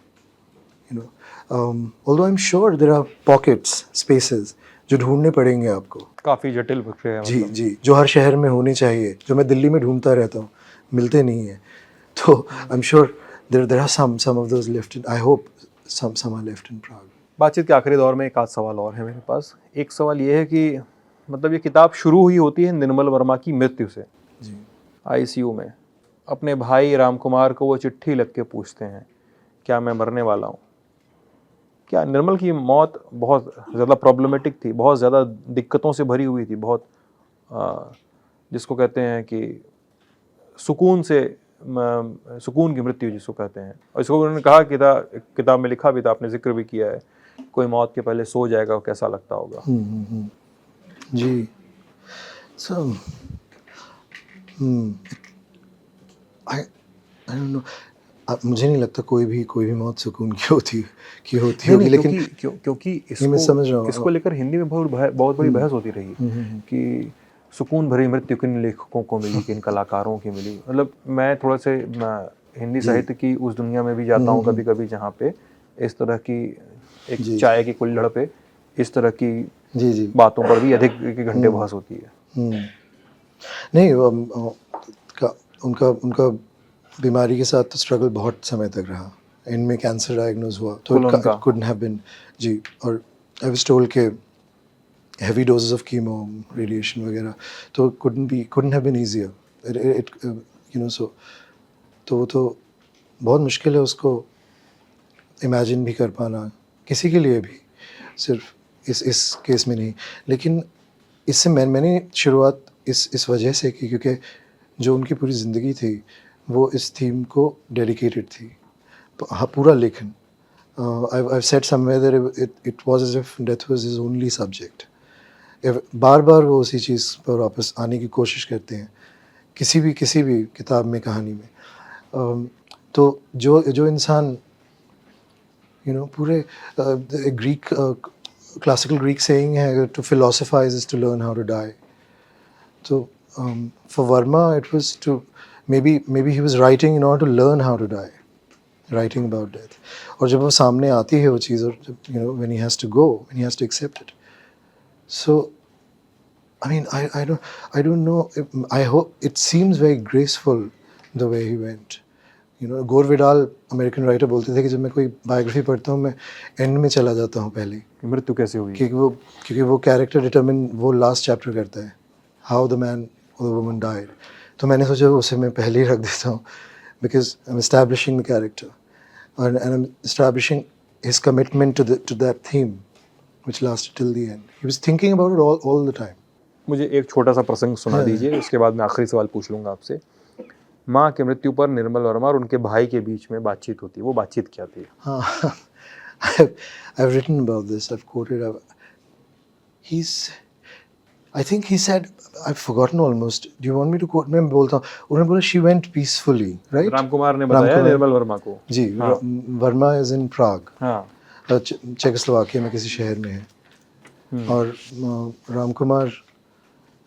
You know, although I am sure there are pockets, spaces जो ढूंढने पड़ेंगे आपको। काफ़ी जटिल प्रक्रिया है। जी, जो हर शहर में होनी चाहिए, जो मैं दिल्ली में ढूंढता रहता हूँ, मिलते नहीं है। तो आई am sure there are some of those left in, I hope some are left in Prague. बातचीत के आखिरी दौर में एक आध सवाल और है मेरे पास। एक सवाल ये है कि मतलब ये किताब शुरू हुई होती है निर्मल वर्मा की मृत्यु से। जी। आईसीयू में अपने भाई राम कुमार को वो चिट्ठी लिख के पूछते हैं, क्या मैं मरने वाला हूँ? क्या निर्मल की मौत बहुत ज़्यादा प्रॉब्लमेटिक थी, बहुत ज़्यादा दिक्कतों से भरी हुई थी, बहुत जिसको कहते हैं कि सुकून की मृत्यु जिसको कहते हैं। और इसको उन्होंने कहा कि किताब में लिखा भी था, आपने जिक्र भी किया है, कोई मौत के पहले सो जाएगा कैसा लगता होगा। जी। So I don't know, मुझे नहीं लगता कोई भी मौत सुकून की होती होगी, लेकिन क्योंकि मैं समझ रहा हूँ। इसको लेकर हिंदी में बहुत बड़ी बहस होती रही कि सुकून भरी मृत्यु किन लेखकों को मिली, किन कलाकारों की मिली। मतलब मैं थोड़ा से हिंदी साहित्य की उस दुनिया में भी जाता हूँ कभी कभी, जहाँ पे इस तरह की एक चाय की कुल्हड़ पे इस तरह की बातों पर भी अधिक घंटे बहस होती है। नहीं, उनका बीमारी के साथ तो स्ट्रगल बहुत समय तक रहा। इनमें कैंसर डायग्नोज हुआ तो इट कुडंट हैव बीन, जी। और आई वाज टोल्ड के heavy doses of chemo, radiation वगैरह, तो couldn't have been easier. It you know, so तो बहुत मुश्किल है उसको इमेजिन भी कर पाना, किसी के लिए भी, सिर्फ इस केस में नहीं। लेकिन इससे मैंने शुरुआत इस वजह से की क्योंकि जो उनकी पूरी ज़िंदगी थी वो इस थीम को डेडिकेटेड थी। हाँ, पूरा लेखन I've said somewhere that it was as if death was his only subject. बार बार वो उसी चीज़ पर वापस आने की कोशिश करते हैं किसी भी किताब में, कहानी में। तो जो इंसान पूरे ग्रीक क्लासिकल ग्रीक सेइंग है to philosophize is to learn how to die. तो for Verma it was to maybe he was writing in order to learn how to die, writing about death. और जब वो सामने आती है वो चीज़, और जब when he has to go, when he has to accept it. So I mean, I don't know. I hope it seems very graceful the way he went. गोर विडाल अमेरिकन राइटर बोलते थे कि जब मैं कोई बायोग्राफी पढ़ता हूँ मैं एंड में चला जाता हूँ पहले। मृत्यु कैसे हुई? क्योंकि वो कैरेक्टर डिटरमिन वो लास्ट चैप्टर करता है, हाउ द मैन और द वुमन डाइड। तो मैंने सोचा उसे मैं पहले ही रख देता हूँ because I am establishing the character and I'm establishing his commitment to that theme, which lasted till the end. He was thinking about it all the time. मुझे एक छोटा सा प्रसंग सुना हाँ। दीजिए, उसके बाद मैं आखिरी सवाल पूछ लूँगा आपसे। माँ की मृत्यु पर निर्मल वर्मा और उनके भाई के बीच में बातचीत होती है, वो बातचीत क्या थी? हाँ, I've written about this. I've quoted. I think he said, I've forgotten almost. Do you want me to quote? मैं बोलता हूँ। उन्होंने बोला she went peacefully, right? Ram Kumar ने बताया निर्मल वर्मा को। जी, हाँ। Verma is in Prague. हाँ। चेकोस्लोवाकिया में किसी शहर में है। और Ram Kumar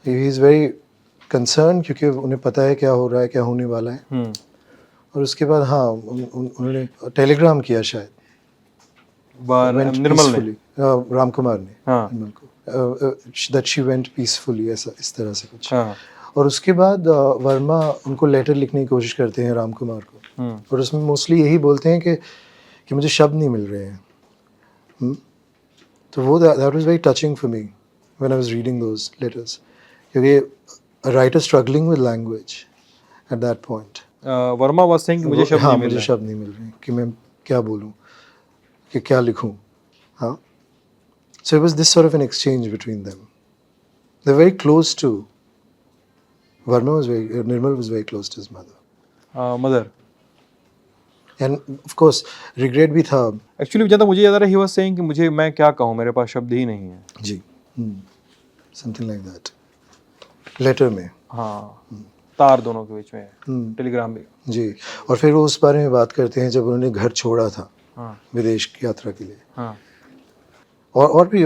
he is very concerned क्योंकि उन्हें पता है क्या हो रहा है, क्या होने वाला है। और उसके बाद हाँ उन्होंने टेलीग्राम किया शायद निर्मल ने, राम कुमार ने हाँ। निर्मल को that she went peacefully, ऐसा इस तरह से कुछ। हाँ। और उसके बाद वर्मा उनको लेटर लिखने की कोशिश करते हैं राम कुमार को, और उसमें मोस्टली यही बोलते हैं कि मुझे शब्द नहीं मिल रहे हैं। तो वो that was very touching for me when I was reading those letters, क्योंकि a writer struggling with language at that point. Verma was saying कि मुझे शब्द नहीं मिल मुझे रहे। शब्द नहीं मिल रहे कि मैं क्या बोलूं, कि क्या लिखूं। हाँ, so it was this sort of an exchange between them. They're very close to. Nirmal was very close to his mother. Mother. And of course, regret भी था। एक्चुअली जब तक मुझे याद आ रहा है ही वाज सेइंग कि मुझे मैं क्या कहूँ, मेरे पास शब्द ही नहीं है। जी, something like that. लेटर में। हाँ, तार दोनों के बीच में, टेलीग्राम भी। जी, और फिर वो उस बारे में बात करते हैं जब उन्होंने घर छोड़ा था, हाँ। विदेश की यात्रा के लिए। हाँ। और भी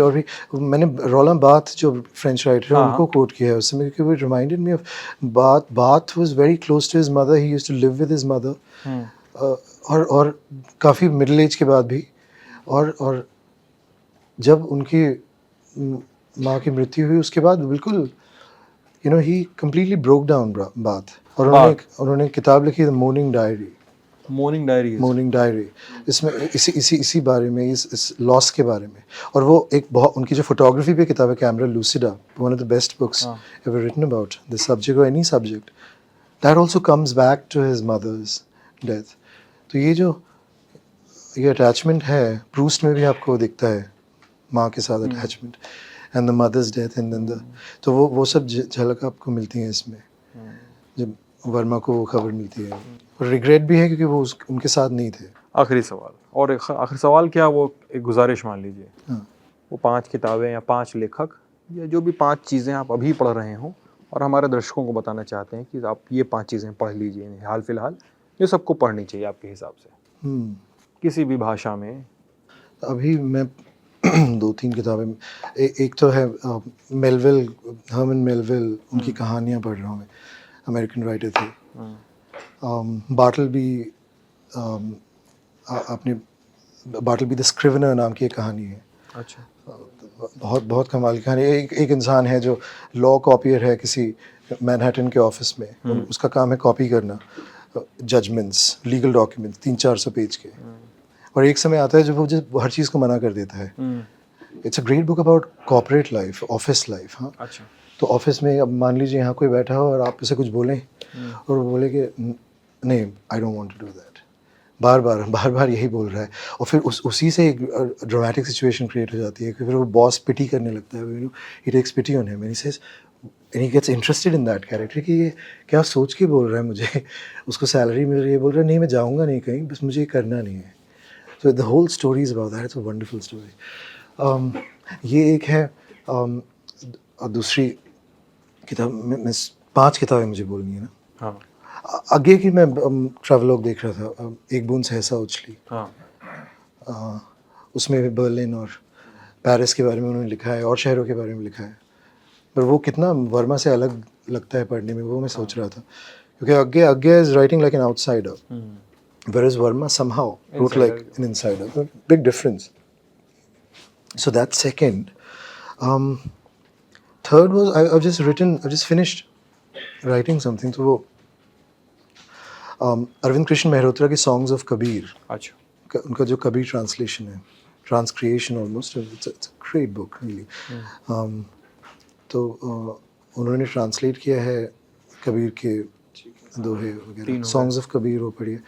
मैंने रोलैंड बार्थ जो फ्रेंच राइटर है हाँ। उनको कोट किया है उसमें, क्योंकि वो reminded me of Barthes was very close to his mother, he used to live with his mother, और काफ़ी मिडिल एज के बाद भी, और जब उनकी माँ की मृत्यु हुई उसके बाद बिल्कुल ही कम्प्लीटली ब्रोक डाउन बार्थ, और उन्होंने किताब लिखी द मॉर्निंग डायरी। इसमें इसी बारे में, इस लॉस के बारे में। और वो एक बहुत उनकी जो फोटोग्राफी पे किताब है camera lucida, one of the best books ever written about the subject और any subject, that also comes back to his mother's death. तो ये अटैचमेंट है, प्रूस्ट में भी आपको दिखता है माँ के साथ attachment, and the mother's death, and then तो वो सब झलक आपको मिलती है इसमें जब वर्मा को वो खबर मिलती है। और रिग्रेट भी है क्योंकि वो उनके साथ नहीं थे। आखिरी सवाल, और आखिरी सवाल क्या, वो एक गुजारिश मान लीजिए। हाँ। वो 5 किताबें या 5 लेखक या जो भी 5 चीज़ें आप अभी पढ़ रहे हो और हमारे दर्शकों को बताना चाहते हैं कि आप ये 5 चीज़ें पढ़ लीजिए हाल फिलहाल, ये सबको पढ़नी चाहिए आपके हिसाब से, किसी भी भाषा में। अभी मैं 2-3 किताबें, एक तो है हर्मन मेलविल, उनकी कहानियाँ पढ़ रहा हूँ मैं, अमेरिकन राइटर थे। बार्टलबी, आपने बार्टलबी द स्क्रिवेनर नाम की एक कहानी है। अच्छा। बहुत कमाल की कहानी। एक इंसान है जो लॉ कॉपियर है किसी मैनहट्टन के ऑफिस में, उसका काम है कॉपी करना जजमेंट्स, लीगल डॉक्यूमेंट्स 300-400 पेज के। और एक समय आता है जब वो हर चीज़ को मना कर देता है। It's a great book about corporate life, office life. हाँ, अच्छा। तो ऑफिस में अब मान लीजिए यहाँ कोई बैठा हो और आप उसे कुछ बोलें और वो बोले कि नहीं, I don't want to do that, बार बार यही बोल रहा है, और फिर उसी से एक ड्रामेटिक सिचुएशन क्रिएट हो जाती है कि फिर वो बॉस पिटी करने लगता है, you know, he takes pity on him and he says, and he gets interested in that character कि ये क्या सोच के बोल रहा है मुझे, उसको सैलरी मिल रही है, बोल रहा है नहीं मैं जाऊँगा नहीं कहीं, बस मुझे ये करना नहीं है. So the whole story is about that. It's a wonderful story. ये एक है, और दूसरी किताब मैं 5 किताबें मुझे बोलनी है ना. हाँ आगे की मैं ट्रैवलॉग देख रहा था, एक बूंद सहसा उछली. हाँ उसमें भी बर्लिन और पेरिस के बारे में उन्होंने लिखा है और शहरों के बारे में लिखा है, पर वो कितना वर्मा से अलग लगता है पढ़ने में, वो मैं सोच रहा था, क्योंकि आगे is writing like an outsider, whereas Verma somehow wrote like an insider. Big difference. So that's second. Third was I've just finished writing something. So वो अरविंद कृष्ण मेहरोत्रा की Songs of Kabir, अच्छा उनका जो कबीर ट्रांसलेशन है, transcreation almost, it's a great book really. तो उन्होंने ट्रांसलेट किया है कबीर के दोहे वगैरह, सॉन्ग्स ऑफ कबीर, वो पढ़िए.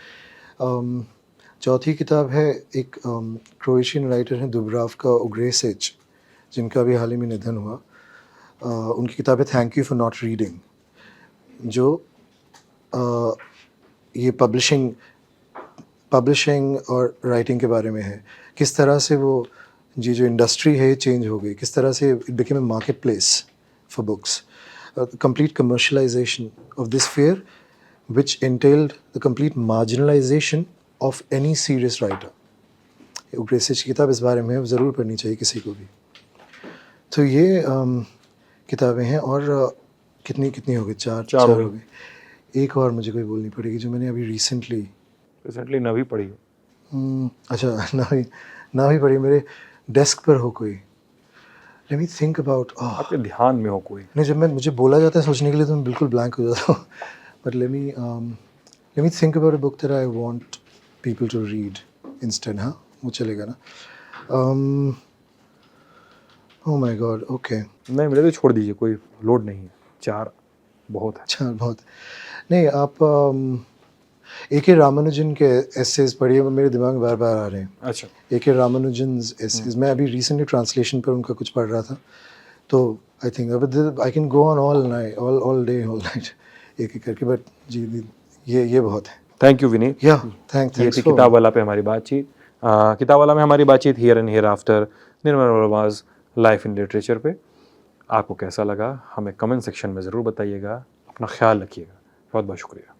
चौथी किताब है एक क्रोएशियन राइटर हैं दुब्रावका उग्रेसिच, जिनका भी हाल ही में निधन हुआ. उनकी किताब है thank you for not reading, जो ये पब्लिशिंग और राइटिंग के बारे में है, किस तरह से वो जी जो इंडस्ट्री है चेंज हो गई, किस तरह से it became a market place for books, complete commercialisation of this fair which entailed the complete marginalization of any serious writer. उग्रेसिच की किताब इस बारे में ज़रूर पढ़नी चाहिए किसी को भी. तो ये किताबें हैं, और कितनी हो गई, चार हो गई. एक और मुझे कोई बोलनी पड़ेगी जो मैंने अभी रिसेंटली ना भी पढ़ी हो. अच्छा ना भी पढ़ी, मेरे डेस्क पर हो कोई. Let me think about. आपके ध्यान में हो कोई? नहीं, जब मुझे बोला जाता है सोचने के लिए तो मैं बिल्कुल ब्लैंक हो जाता हूँ. But let me think about a book that I want people to read instead. हाँ, वो चलेगा ना. Oh my God, okay. नहीं, मेरे तो छोड़ दीजिए, कोई लोड नहीं है, 4 बहुत है. अच्छा, बहुत नहीं. आप A.K. रामानुजन के एसेज पढ़िए, वो मेरे दिमाग में बार बार आ रहे हैं. अच्छा. A.K. रामानुजन एसेज, मैं अभी रिसेंटली ट्रांसलेशन पर उनका कुछ पढ़ रहा था, तो I think I can go on all night, all day, all night, एक करके. बट जी ये बहुत है. Thank you Vineet. या थैंक्स. ये थी किताब वाला पे हमारी बातचीत. किताब वाला में हमारी बातचीत here and hereafter Nirmal Verma's life in literature पे. आपको कैसा लगा हमें कमेंट सेक्शन में ज़रूर बताइएगा. अपना ख्याल रखिएगा. बहुत बहुत शुक्रिया.